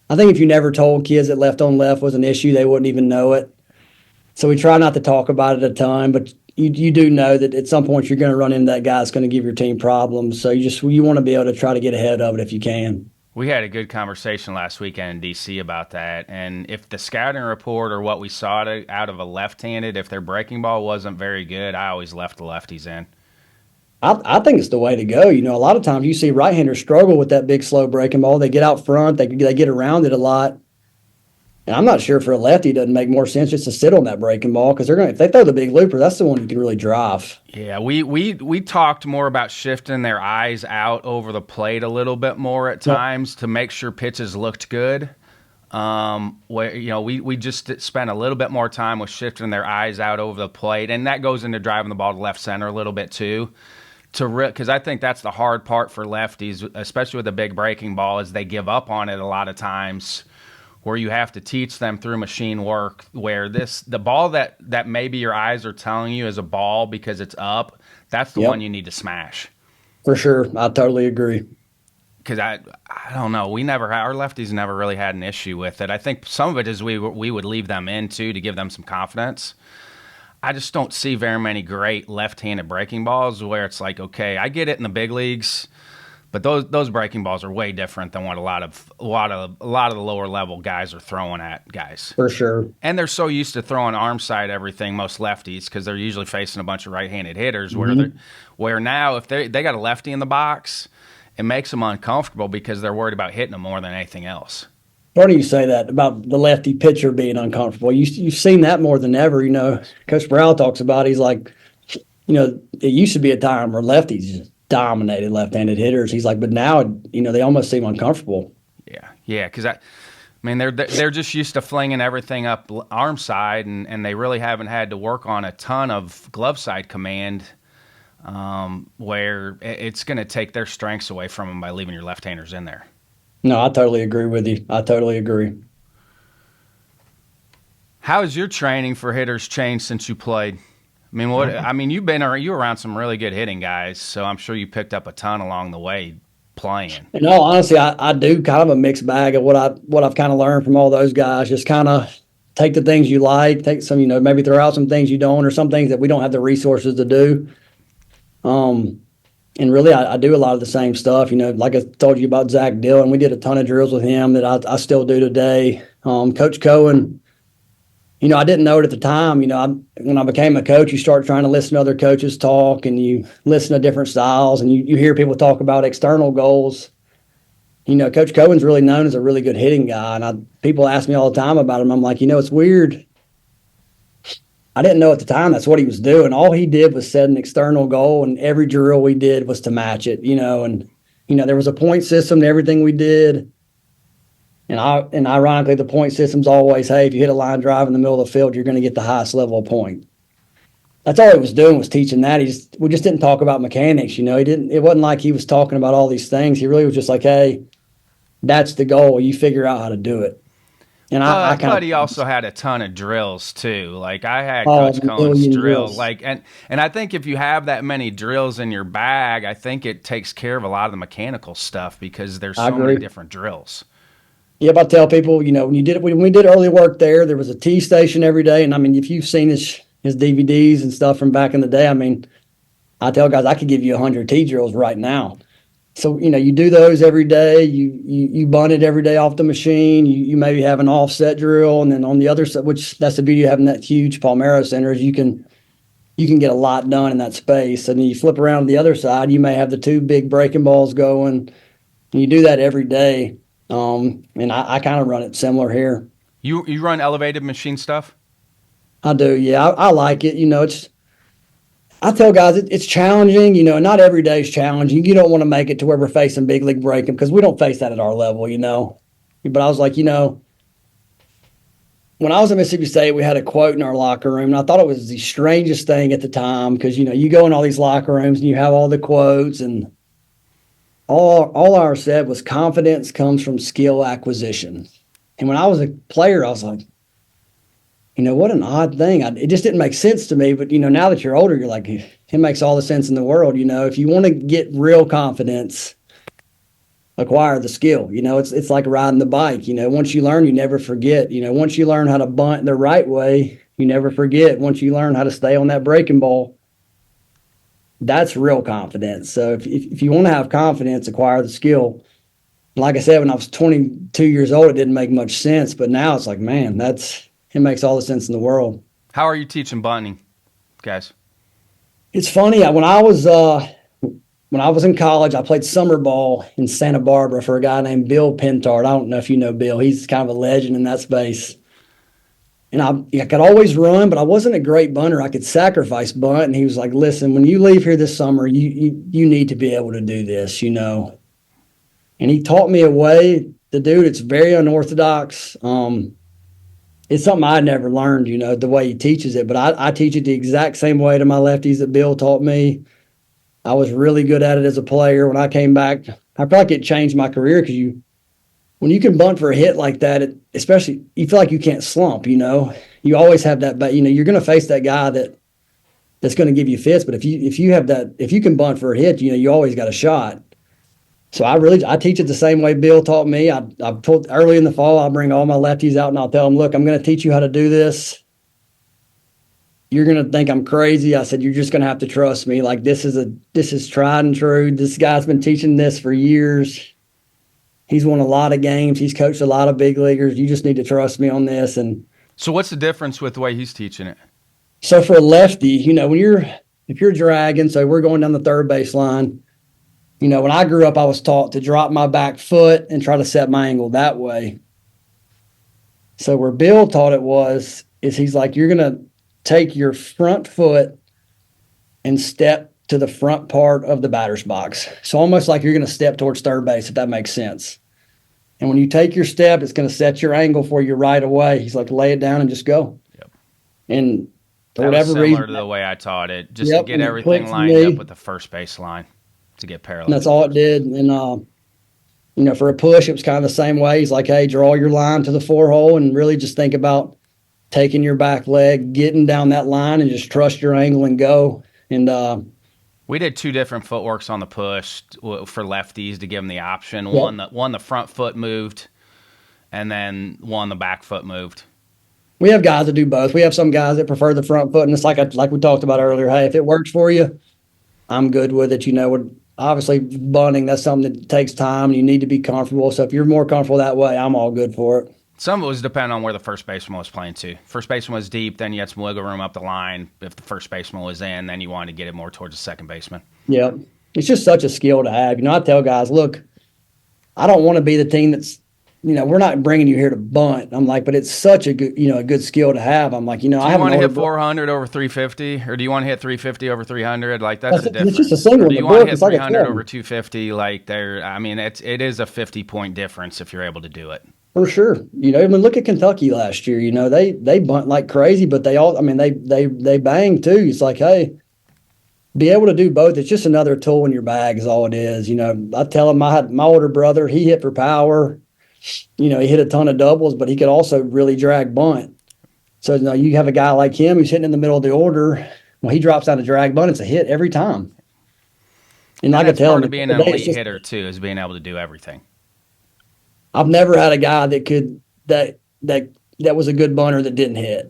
I think if you never told kids that left on left was an issue, they wouldn't even know it. So we try not to talk about it a ton, but you do know that at some point you're going to run into that guy that's going to give your team problems. So you want to be able to try to get ahead of it if you can. We had a good conversation last weekend in D.C. about that, and if the scouting report or what we saw out of a left-handed, if their breaking ball wasn't very good, I always left the lefties in. I think it's the way to go. A lot of times you see right-handers struggle with that big, slow breaking ball. They get out front. They get around it a lot. And I'm not sure for a lefty it doesn't make more sense just to sit on that breaking ball, because if they throw the big looper, that's the one you can really drive. Yeah, we talked more about shifting their eyes out over the plate a little bit more at times to make sure pitches looked good. We just spent a little bit more time with shifting their eyes out over the plate, and that goes into driving the ball to left center a little bit too. Because I think that's the hard part for lefties, especially with a big breaking ball, is they give up on it a lot of times, where you have to teach them through machine work, where the ball that maybe your eyes are telling you is a ball because it's up, that's the one you need to smash. For sure. I totally agree. Because I don't know, our lefties never really had an issue with it. I think some of it is we would leave them in too to give them some confidence. I just don't see very many great left-handed breaking balls where it's like, okay, I get it in the big leagues, but those breaking balls are way different than what a lot of the lower level guys are throwing at guys. For sure. And they're so used to throwing arm side everything, most lefties, because they're usually facing a bunch of right-handed hitters. Where now if they got a lefty in the box, it makes them uncomfortable because they're worried about hitting them more than anything else. Funny you say that about the lefty pitcher being uncomfortable. You've seen that more than ever. Coach Brow talks about, he's like, it used to be a time where lefties just dominated left-handed hitters. He's like, but now, they almost seem uncomfortable. Yeah, because they're just used to flinging everything up arm side, and they really haven't had to work on a ton of glove side command, where it's going to take their strengths away from them by leaving your left-handers in there. No, I totally agree with you. I totally agree. How has your training for hitters changed since you played? You were around some really good hitting guys, so I'm sure you picked up a ton along the way playing. In all honesty, I do kind of a mixed bag of what I've kind of learned from all those guys. Just kind of take the things you like, take some, maybe throw out some things you don't, or some things that we don't have the resources to do. And really, I do a lot of the same stuff. Like I told you about Zach Dillon, we did a ton of drills with him that I still do today. Coach Cohen, I didn't know it at the time. When I became a coach, you start trying to listen to other coaches talk, and you listen to different styles, and you hear people talk about external goals. Coach Cohen's really known as a really good hitting guy, and people ask me all the time about him. I'm like, it's weird. I didn't know at the time that's what he was doing. All he did was set an external goal, and every drill we did was to match it, and there was a point system to everything we did. And ironically, the point system's always, hey, if you hit a line drive in the middle of the field, you're going to get the highest level of point. That's all he was doing, was teaching that. We just didn't talk about mechanics, It wasn't like he was talking about all these things. He really was just like, hey, that's the goal. You figure out how to do it. And but he also had a ton of drills too. Like I had Coach Cohen's drill. And I think if you have that many drills in your bag, I think it takes care of a lot of the mechanical stuff because there's so many different drills. Yep, I tell people, when we did early work there was a T station every day. And if you've seen his DVDs and stuff from back in the day, I tell guys I could give you 100 T drills right now. So, you do those every day. You bunt it every day off the machine. You maybe have an offset drill. And then on the other side, which that's the beauty of having that huge Palmero center, is you can get a lot done in that space. And then you flip around to the other side, you may have the two big breaking balls going. And you do that every day. And I kind of run it similar here. You run elevated machine stuff? I do, yeah. I like it. I tell guys it's challenging, not every day is challenging. You don't want to make it to where we're facing big league breaking, because we don't face that at our level, But I was like, when I was at Mississippi State, we had a quote in our locker room, and I thought it was the strangest thing at the time because, you go in all these locker rooms and you have all the quotes, and all I said was confidence comes from skill acquisition. And when I was a player, I was like, what an odd thing. It just didn't make sense to me. But, now that you're older, you're like, it makes all the sense in the world. If you want to get real confidence, acquire the skill. It's like riding the bike. Once you learn, you never forget. Once you learn how to bunt the right way, you never forget. Once you learn how to stay on that breaking ball, that's real confidence. So if you want to have confidence, acquire the skill. Like I said, when I was 22 years old, it didn't make much sense. But now it's like, man, it makes all the sense in the world. How are you teaching bunting, guys? It's funny. When I was in college, I played summer ball in Santa Barbara for a guy named Bill Pentard. I don't know if you know Bill. He's kind of a legend in that space. And I could always run, but I wasn't a great bunter. I could sacrifice bunt. And he was like, listen, when you leave here this summer, you need to be able to do this, And he taught me a way. The dude, it's very unorthodox. It's something I never learned, the way he teaches it. But I teach it the exact same way to my lefties that Bill taught me. I was really good at it as a player. When I came back, I feel like it changed my career because when you can bunt for a hit like that, especially you feel like you can't slump, You always have that, but you're going to face that guy that's going to give you fits. But if you can bunt for a hit, you always got a shot. So I teach it the same way Bill taught me. I pulled early in the fall. I'll bring all my lefties out and I'll tell them, look, I'm going to teach you how to do this. You're going to think I'm crazy. I said, you're just going to have to trust me. Like this is tried and true. This guy's been teaching this for years. He's won a lot of games. He's coached a lot of big leaguers. You just need to trust me on this. And so what's the difference with the way he's teaching it? So for a lefty, if you're dragging, so we're going down the third baseline, When I grew up, I was taught to drop my back foot and try to set my angle that way. So where Bill taught it is he's like, you're going to take your front foot and step to the front part of the batter's box. So almost like you're going to step towards third base, if that makes sense. And when you take your step, it's going to set your angle for you right away. He's like, lay it down and just go. Yep. And for that whatever was similar reason, to the way I taught it, just to get everything lined up with the first base line to get parallel. And that's all it did. And, for a push, it was kind of the same way. He's like, hey, draw your line to the 4-hole and really just think about taking your back leg, getting down that line, and just trust your angle and go. And we did 2 different footworks on the push for lefties to give them the option. One the front foot moved, and then one the back foot moved. We have guys that do both. We have some guys that prefer the front foot, and it's like we talked about earlier. Hey, if it works for you, I'm good with it. Obviously, bunting, that's something that takes time, and you need to be comfortable. So if you're more comfortable that way, I'm all good for it. Some of it was depending on where the first baseman was playing to. First baseman was deep, then you had some wiggle room up the line. If the first baseman was in, then you wanted to get it more towards the second baseman. Yeah. It's just such a skill to have. I tell guys, look, I don't want to be the team that's, we're not bringing you here to bunt. I'm like, but it's such a good skill to have. I'm like, do you want to hit 400 over 350, or do you want to hit 350 over 300? Like that's the difference. It's just a single. Or do you want to hit 300 over 250? Like it is a 50-point difference if you're able to do it. For sure. Look at Kentucky last year. They bunt like crazy, but they bang too. It's like, hey, be able to do both. It's just another tool in your bag is all it is. I tell him I had my older brother, he hit for power. He hit a ton of doubles, but he could also really drag bunt. So you have a guy like him who's hitting in the middle of the order. When he drops down to drag bunt, it's a hit every time. And I can tell him part of being an elite hitter too is being able to do everything. I've never had a guy that was a good bunter that didn't hit.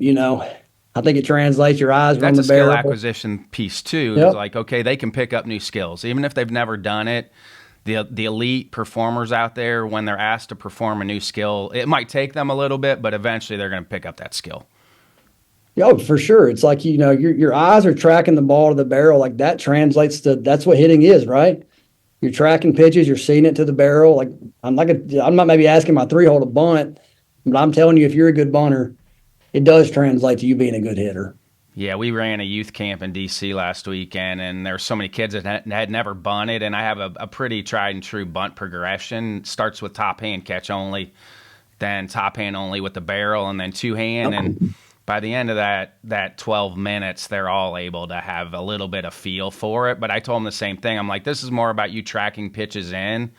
I think it translates your eyes from the barrel. That's a skill acquisition piece too. Yep. It's like, okay, they can pick up new skills even if they've never done it. The elite performers out there, when they're asked to perform a new skill, it might take them a little bit, but eventually they're going to pick up that skill. Oh, for sure. It's like, your eyes are tracking the ball to the barrel. Like that translates to, that's what hitting is, right? You're tracking pitches, you're seeing it to the barrel. Like I'm not maybe asking my 3-hole to bunt, but I'm telling you, if you're a good bunter, it does translate to you being a good hitter. Yeah, we ran a youth camp in D.C. last weekend, and there were so many kids that had never bunted, and I have a pretty tried-and-true bunt progression. It starts with top hand catch only, then top hand only with the barrel, and then two-hand, and by the end of that 12 minutes, they're all able to have a little bit of feel for it. But I told them the same thing. I'm like, this is more about you tracking pitches in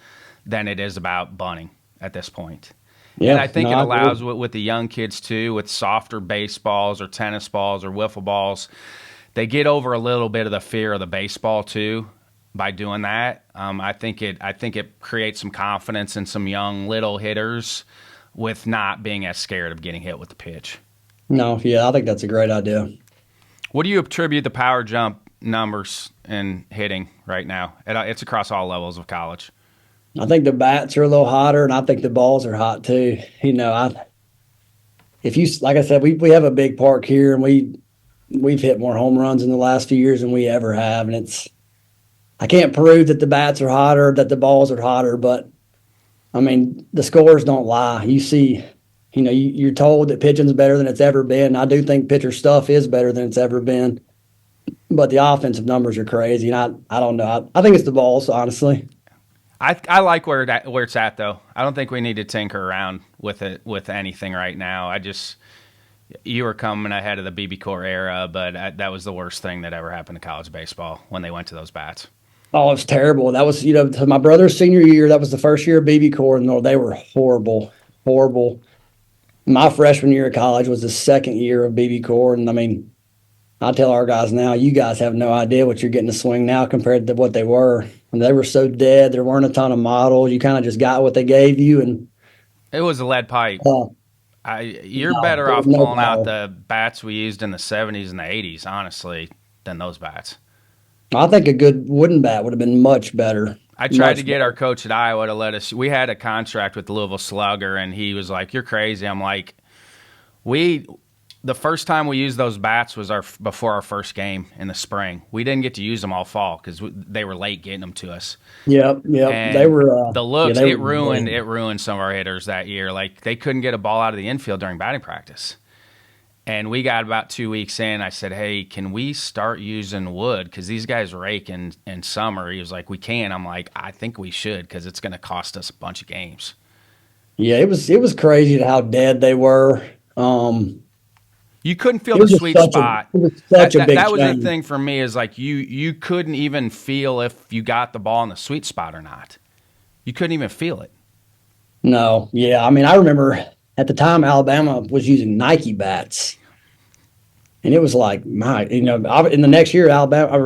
than it is about bunting at this point. Yeah, and I think it allows with the young kids too, with softer baseballs or tennis balls or wiffle balls, they get over a little bit of the fear of the baseball too by doing that. I think it creates some confidence in some young little hitters with not being as scared of getting hit with the pitch. No, yeah, I think that's a great idea. What do you attribute the power jump numbers in hitting right now? It's across all levels of college. I think the bats are a little hotter, and I think the balls are hot too. Like I said, we have a big park here, and we've hit more home runs in the last few years than we ever have. And I can't prove that the bats are hotter, that the balls are hotter, but the scores don't lie. You see, you're told that pitching's better than it's ever been. I do think pitcher stuff is better than it's ever been, but the offensive numbers are crazy. And I don't know. I think it's the balls, honestly. I like where it's at though. I don't think we need to tinker around with it with anything right now. You were coming ahead of the BB Core era, but that was the worst thing that ever happened to college baseball when they went to those bats. Oh, it was terrible. That was my brother's senior year. That was the first year of BB Core, and they were horrible. My freshman year of college was the second year of BB Core, and I tell our guys now, you guys have no idea what you're getting to swing now compared to what they were. And they were so dead. There weren't a ton of models. You kind of just got what they gave you. And it was a lead pipe. You're better off pulling out the bats we used in the 70s and the 80s, honestly, than those bats. I think a good wooden bat would have been much better. I tried to get our coach at Iowa to let us. We had a contract with the Louisville Slugger, and he was like, "You're crazy." I'm like, The first time we used those bats was before our first game in the spring. We didn't get to use them all fall because they were late getting them to us. Yep. And They were the looks. they It were ruined some of our hitters that year. Like they couldn't get a ball out of the infield during batting practice. And we got about 2 weeks in. I said, "Hey, can we start using wood? Because these guys rake in summer." He was like, "We can." I'm like, "I think we should because it's going to cost us a bunch of games." Yeah, it was crazy how dead they were. You couldn't feel the sweet spot. It was such a big that was the change. thing for me is like you couldn't even feel if you got the ball in the sweet spot or not. You couldn't even feel it. No, yeah. I mean, I remember at the time Alabama was using Nike bats. And it was like, in the next year,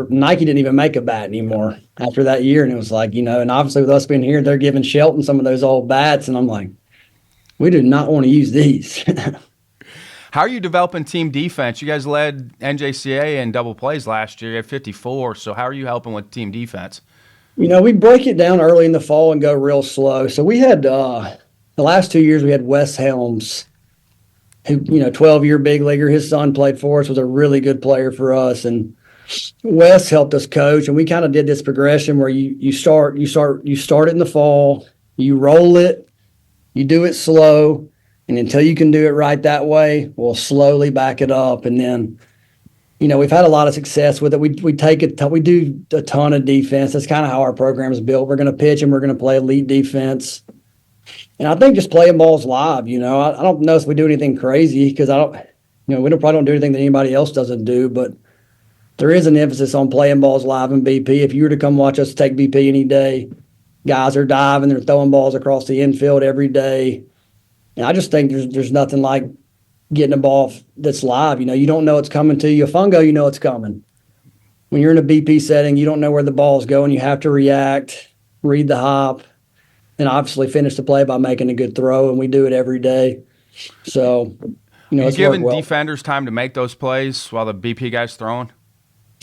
Nike didn't even make a bat anymore after that year. And it was like, and obviously with us being here, they're giving Shelton some of those old bats. And I'm like, we do not want to use these. How are you developing team defense? You guys led NJCAA in double plays last year. You had 54. So how are you helping with team defense? We break it down early in the fall and go real slow. So we had the last 2 years, we had Wes Helms, who, 12-year big leaguer. His son played for us, was a really good player for us. And Wes helped us coach. And we kind of did this progression where you start it in the fall, you roll it, you do it slow. And until you can do it right that way, we'll slowly back it up. And then, we've had a lot of success with it. We do a ton of defense. That's kind of how our program is built. We're going to pitch and we're going to play elite defense. And I think just playing balls live, I don't know if we do anything crazy because we probably don't do anything that anybody else doesn't do, but there is an emphasis on playing balls live in BP. If you were to come watch us take BP any day, guys are diving, they're throwing balls across the infield every day. And I just think there's nothing like getting a ball that's live. You don't know it's coming to you. A fungo, it's coming. When you're in a BP setting, you don't know where the ball's going. You have to react, read the hop, and obviously finish the play by making a good throw. And we do it every day. So, it's giving defenders time to make those plays while the BP guy's throwing?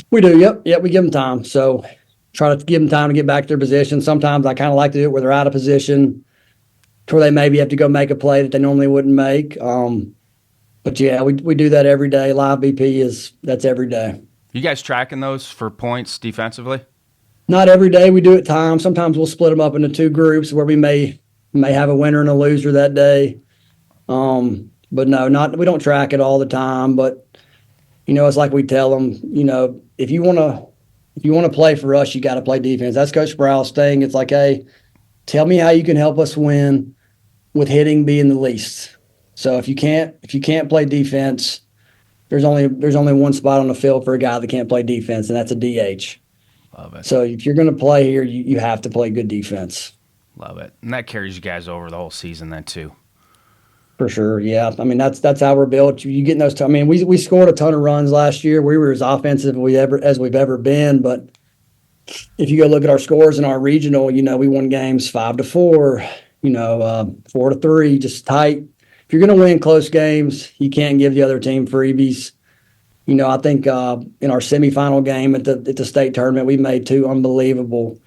We do, yep. We give them time. So try to give them time to get back to their position. Sometimes I kind of like to do it where they're out of position, to where they maybe have to go make a play that they normally wouldn't make. But yeah, we do that every day. Live BP that's every day. You guys tracking those for points defensively? Not every day. We do it time. Sometimes we'll split them up into two groups where we may have a winner and a loser that day. But no, we don't track it all the time. But it's like we tell them, if you want to play for us, you got to play defense. That's Coach Sproul's thing. It's like, hey, tell me how you can help us win with hitting being the least. So if you can't play defense, there's only one spot on the field for a guy that can't play defense, and that's a DH. Love it. So if you're going to play here, you have to play good defense. Love it. And that carries you guys over the whole season then too. For sure, yeah. I mean, that's how we're built. You get in those. We scored a ton of runs last year. We were as offensive as we've ever been. But if you go look at our scores in our regional, we won games 5-4, 4-3, just tight. If you're going to win close games, you can't give the other team freebies. I think in our semifinal game at the state tournament, we made 2 unbelievable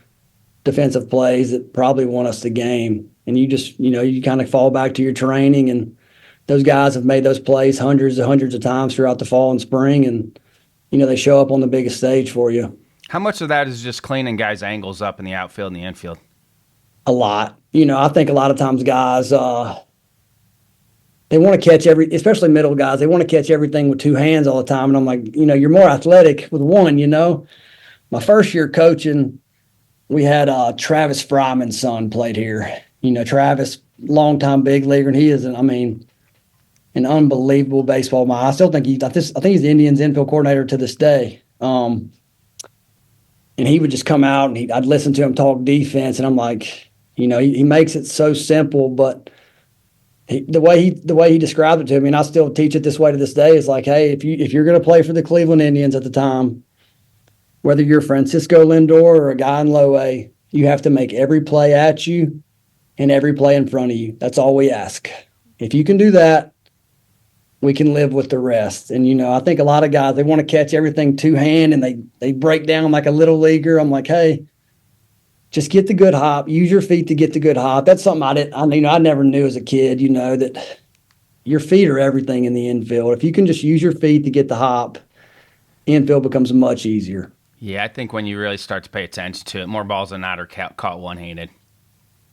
defensive plays that probably won us the game. And you just, you kind of fall back to your training, and those guys have made those plays hundreds of times throughout the fall and spring, and, they show up on the biggest stage for you. How much of that is just cleaning guys' angles up in the outfield and the infield? A lot. I think a lot of times guys, they want to catch especially middle guys, they want to catch everything with 2 hands all the time. And I'm like, you're more athletic with one, My first year coaching, we had Travis Fryman's son played here. Travis, longtime big leaguer, and he is, an unbelievable baseball mind. I still think I think he's the Indians infield coordinator to this day. And he would just come out, and I'd listen to him talk defense, and I'm like, he makes it so simple, but the way he described it to me, and I still teach it this way to this day, is like, hey, if you're going to play for the Cleveland Indians at the time, whether you're Francisco Lindor or a guy in low A, you have to make every play at you and every play in front of you. That's all we ask. If you can do that, we can live with the rest. And, I think a lot of guys, they want to catch everything 2-hand, and they break down like a little leaguer. I'm like, hey, just get the good hop. Use your feet to get the good hop. That's something I never knew as a kid, that your feet are everything in the infield. If you can just use your feet to get the hop, infield becomes much easier. Yeah, I think when you really start to pay attention to it, more balls than not are caught one-handed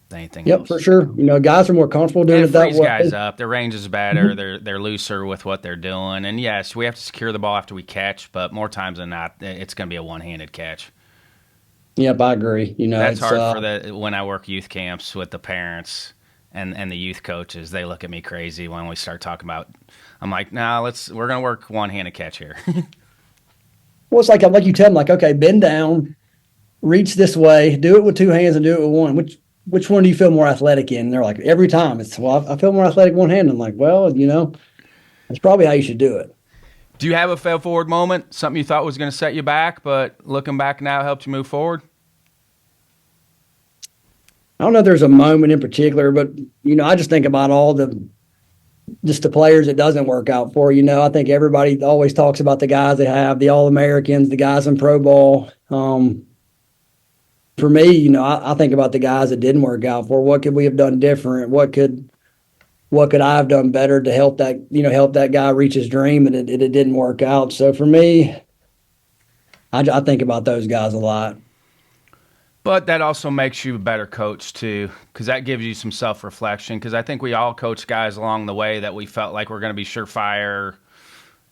than anything Yep, else. for sure. Guys are more comfortable doing And it that frees way. guys up. Their range is better. They're looser with what they're doing. And yes, we have to secure the ball after we catch, but more times than not, it's going to be a one-handed catch. Yep, I agree. That's hard for when I work youth camps with the parents and the youth coaches. They look at me crazy when we start talking about. I'm like, nah, we're going to work one-handed catch here. Well, it's like you tell them, like, okay, bend down, reach this way, do it with two hands and do it with one. Which one do you feel more athletic in? And they're like, every time it's, well, I feel more athletic one hand. I'm like, well, that's probably how you should do it. Do you have a fail forward moment, something you thought was going to set you back, but looking back now helped you move forward? I don't know if there's a moment in particular, but, I just think about all the players it doesn't work out for. I think everybody always talks about the guys that have the All-Americans, the guys in pro ball. For me, I think about the guys that didn't work out for. What could we have done different? What could I have done better to help that guy reach his dream? And it didn't work out. So for me, I think about those guys a lot. But that also makes you a better coach too, because that gives you some self-reflection. Because I think we all coach guys along the way that we felt like we're going to be surefire,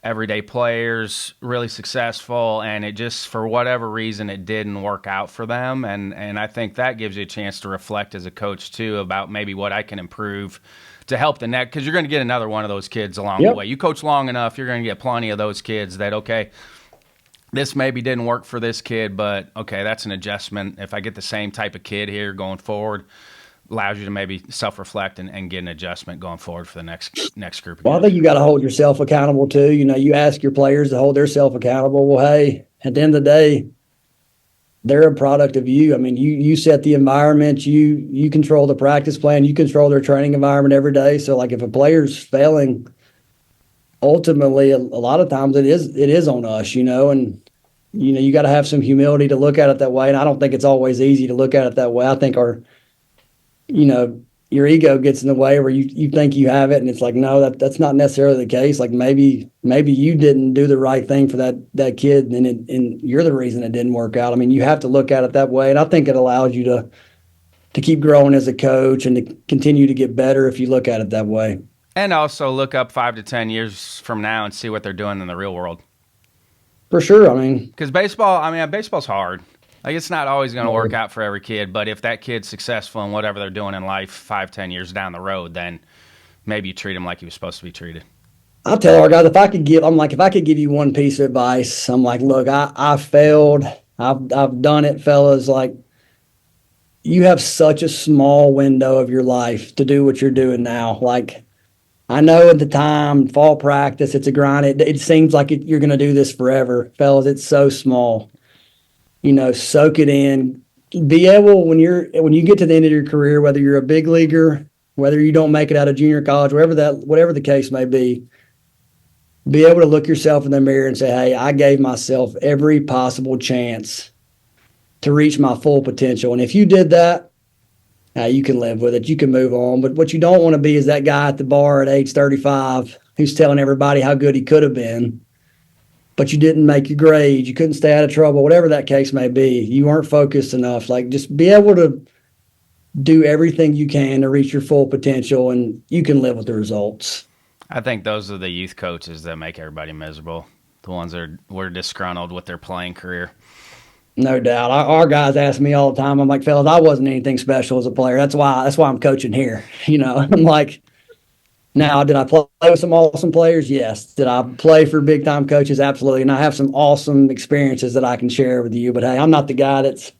everyday players, really successful, and it just, for whatever reason, it didn't work out for them. And I think that gives you a chance to reflect as a coach too about maybe what I can improve to help the next, because you're going to get another one of those kids along the way. You coach long enough, you're going to get plenty of those kids that, okay, this maybe didn't work for this kid, but okay, that's an adjustment. If I get the same type of kid here going forward, allows you to maybe self-reflect and get an adjustment going forward for the next group of guys. I think you got to hold yourself accountable too. You ask your players to hold themselves accountable. Well, hey, at the end of the day, they're a product of you. I mean, you set the environment, you control the practice plan, you control their training environment every day. So like if a player's failing, ultimately a lot of times it is on us, and you got to have some humility to look at it that way. And I don't think it's always easy to look at it that way. I think your ego gets in the way where you think you have it, and it's like, no, that's not necessarily the case. Like maybe you didn't do the right thing for that kid, and you're the reason it didn't work out. I mean, you have to look at it that way, and I think it allows you to keep growing as a coach and to continue to get better if you look at it that way. And also look up 5 to 10 years from now and see what they're doing in the real world. For sure, because baseball's hard. Like, it's not always going to work out for every kid, but if that kid's successful in whatever they're doing in life 5, 10 years down the road, then maybe you treat him like he was supposed to be treated. I tell our guys, if I could give you one piece of advice, I'm like, look, I failed. I've done it, fellas. Like, you have such a small window of your life to do what you're doing now. Like, I know at the time, fall practice, it's a grind. It seems like you're going to do this forever. Fellas, it's so small. Soak it in. Be able, when you get to the end of your career, whether you're a big leaguer, whether you don't make it out of junior college, whatever the case may be able to look yourself in the mirror and say, hey, I gave myself every possible chance to reach my full potential. And if you did that, you can live with it. You can move on. But what you don't want to be is that guy at the bar at age 35 who's telling everybody how good he could have been, but you didn't make your grades. You couldn't stay out of trouble, whatever that case may be. You weren't focused enough. Like, just be able to do everything you can to reach your full potential, and you can live with the results. I think those are the youth coaches that make everybody miserable, the ones that were disgruntled with their playing career. No doubt. Our guys ask me all the time. I'm like, fellas, I wasn't anything special as a player. That's why I'm coaching here. I'm like, now, did I play with some awesome players? Yes. Did I play for big time coaches? Absolutely. And I have some awesome experiences that I can share with you. But hey, I'm not the guy that's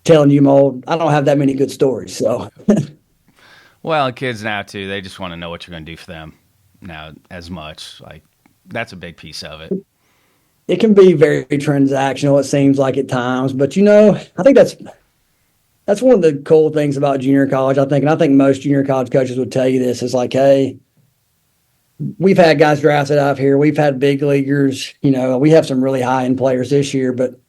telling you I don't have that many good stories. So, well, kids now too, they just want to know what you're going to do for them now as much. Like, that's a big piece of it. It can be very transactional, it seems like at times, but I think that's one of the cool things about junior college, I think, and I think most junior college coaches would tell you this, is like, hey, we've had guys drafted out here, we've had big leaguers, we have some really high-end players this year, but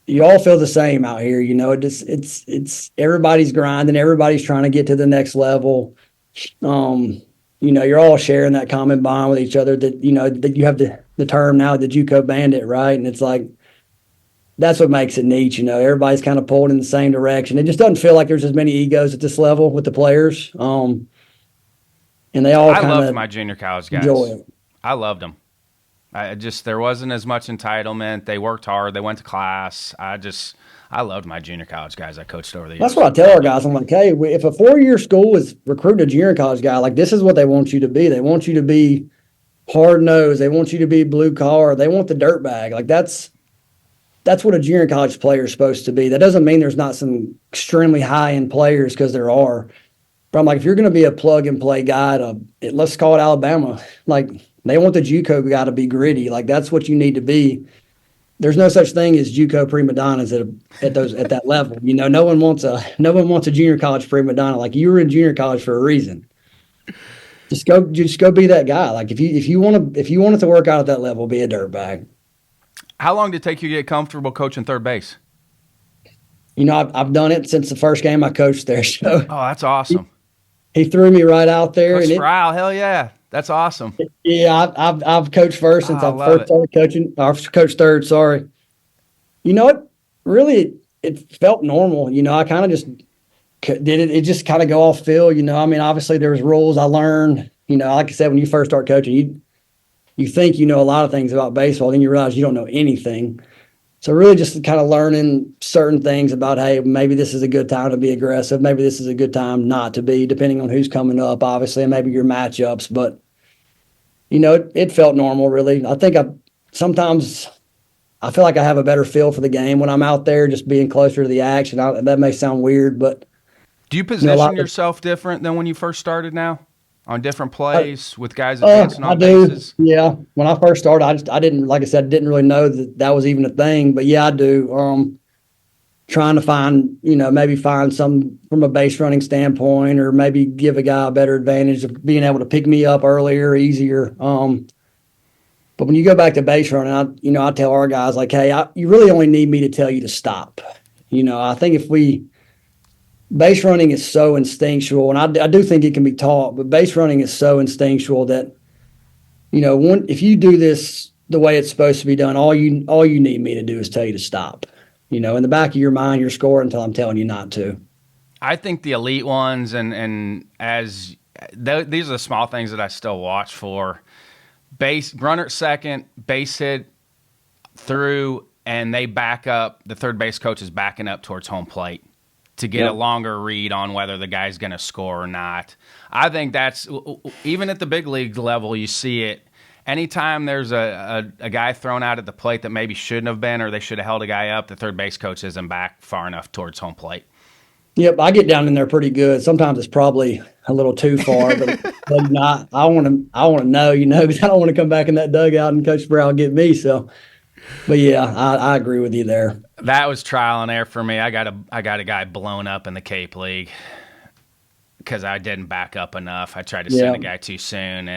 you all feel the same out here, it's everybody's grinding, everybody's trying to get to the next level. you're all sharing that common bond with each other that, that you have the term now, the JUCO bandit, right? And it's like, that's what makes it neat. Everybody's kind of pulled in the same direction. It just doesn't feel like there's as many egos at this level with the players. And they all I loved kind my of junior college guys. enjoy it. I loved them. There wasn't as much entitlement. They worked hard. They went to class. I loved my junior college guys I coached over the years. That's what I tell our guys. I'm like, hey, if a 4-year school is recruiting a junior college guy, like, this is what they want you to be. They want you to be hard-nosed. They want you to be blue collar. They want the dirt bag. Like, that's what a junior college player is supposed to be. That doesn't mean there's not some extremely high-end players, because there are. But I'm like, if you're going to be a plug-and-play guy let's call it Alabama, like, they want the JUCO guy to be gritty. Like, that's what you need to be. There's no such thing as JUCO prima donnas at that level. No one wants a junior college prima donna. Like, you were in junior college for a reason. Just go be that guy. Like, if you want it to work out at that level, be a dirtbag. How long did it take you to get comfortable coaching third base? I've done it since the first game I coached there. So, oh, that's awesome. He threw me right out there. Coach Sproul, hell yeah. That's awesome. Yeah, I've coached first since I first started coaching. I've coached third, sorry. What? Really, it felt normal. I kind of just did it. It just kind of go off feel. Obviously there was rules I learned. Like I said, when you first start coaching, you think you know a lot of things about baseball, then you realize you don't know anything. So really just kind of learning certain things about, hey, maybe this is a good time to be aggressive. Maybe this is a good time not to be, depending on who's coming up, obviously, and maybe your matchups. But, it felt normal, really. I think sometimes I feel like I have a better feel for the game when I'm out there, just being closer to the action. That may sound weird, but. Do you position yourself different than when you first started now? On different plays with guys advancing on bases? Yeah. When I first started, I didn't, like I said, didn't really know that was even a thing. But yeah, I do. Trying to find, maybe find some from a base running standpoint, or maybe give a guy a better advantage of being able to pick me up earlier, easier. But when you go back to base running, I tell our guys, like, hey, you really only need me to tell you to stop. I think base running is so instinctual, and I do think it can be taught, but base running is so instinctual that, if you do this the way it's supposed to be done, all you need me to do is tell you to stop. In the back of your mind, you're scoring until I'm telling you not to. I think the elite ones, these are the small things that I still watch for. Base runner at second, base hit through, and they back up. The third base coach is backing up towards home plate to get a longer read on whether the guy's going to score or not. I think that's, even at the big league level, you see it. Anytime there's a guy thrown out at the plate that maybe shouldn't have been, or they should have held a guy up, the third base coach isn't back far enough towards home plate. Yep, I get down in there pretty good. Sometimes it's probably a little too far, but not. I want to know, because I don't want to come back in that dugout and Coach Brown get me. So, but yeah, I agree with you there. That was trial and error for me. I got a guy blown up in the Cape League because I didn't back up enough. I tried to send a guy too soon,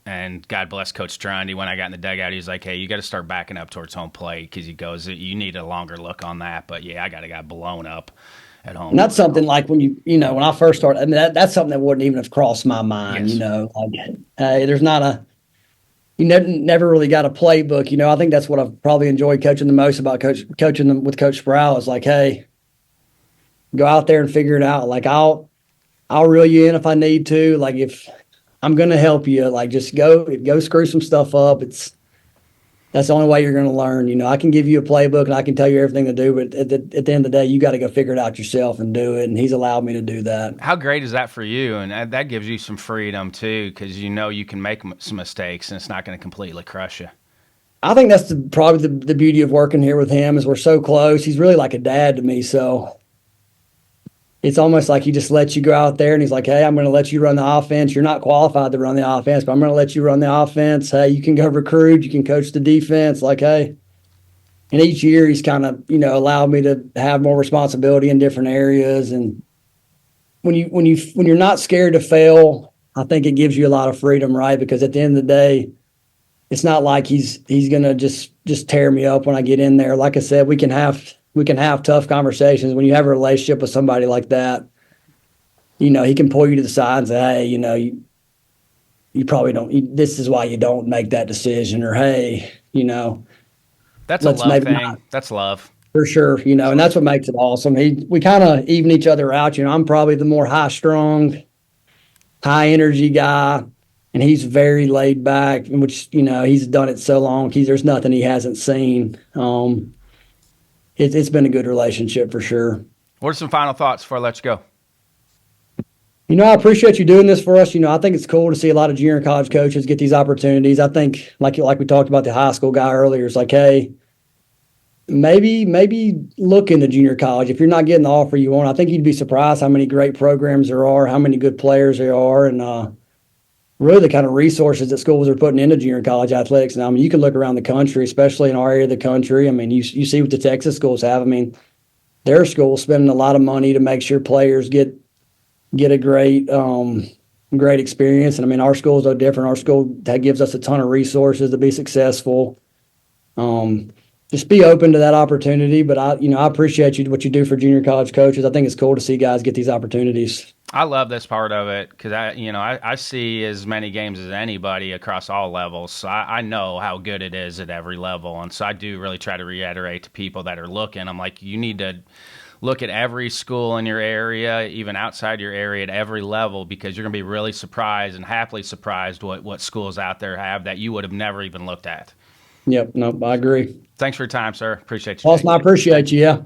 and God bless Coach Trundy. When I got in the dugout, he was like, hey, you got to start backing up towards home plate, because he goes, you need a longer look on that. But yeah, I got a guy blown up at home. And that's something like when when I first started, that's something that wouldn't even have crossed my mind, Yes. like, hey, there's not you never really got a playbook. I think that's what I've probably enjoyed coaching the most about coaching them with Coach Sproul, is like, hey, go out there and figure it out. Like, I'll reel you in if I need to. Like, if I'm going to help you, like, just go screw some stuff up. That's the only way you're going to learn. I can give you a playbook and I can tell you everything to do, but at the end of the day, you got to go figure it out yourself and do it. And he's allowed me to do that. How great is that for you? And that gives you some freedom too, because you can make some mistakes and it's not going to completely crush you. I think that's probably the beauty of working here with him, is we're so close. He's really like a dad to me. So it's almost like he just lets you go out there and he's like, hey, I'm going to let you run the offense. You're not qualified to run the offense, but I'm going to let you run the offense. Hey, you can go recruit. You can coach the defense. Like, hey. And each year he's kind of, allowed me to have more responsibility in different areas. And when you're not scared to fail, I think it gives you a lot of freedom, right? Because at the end of the day, it's not like he's going to just tear me up when I get in there. Like I said, we can have tough conversations. When you have a relationship with somebody like that, he can pull you to the side and say, hey, you probably don't, this is why you don't make that decision, or, hey, That's a let's love maybe thing. not. That's love. For sure, and that's what makes it awesome. We kind of even each other out. I'm probably the more high strung, high energy guy, and he's very laid back, which he's done it so long. There's nothing he hasn't seen. It's been a good relationship for sure. What are some final thoughts before I let you go? I appreciate you doing this for us. I think it's cool to see a lot of junior college coaches get these opportunities. I think, like we talked about the high school guy earlier, it's like, hey, maybe look into junior college. If you're not getting the offer you want, I think you'd be surprised how many great programs there are, how many good players there are, and really the kind of resources that schools are putting into junior college athletics. Now, you can look around the country, especially in our area of the country. You see what the Texas schools have. Their schools spending a lot of money to make sure players get a great experience. And our school is no different. Our school, that gives us a ton of resources to be successful. Just be open to that opportunity. But I appreciate what you do for junior college coaches. I think it's cool to see guys get these opportunities. I love this part of it because I see as many games as anybody across all levels. So I know how good it is at every level. And so I do really try to reiterate to people that are looking, I'm like, you need to look at every school in your area, even outside your area, at every level, because you're going to be really surprised and happily surprised what schools out there have that you would have never even looked at. Yep. No, I agree. Thanks for your time, sir. Appreciate you. Awesome. I appreciate you. Yeah.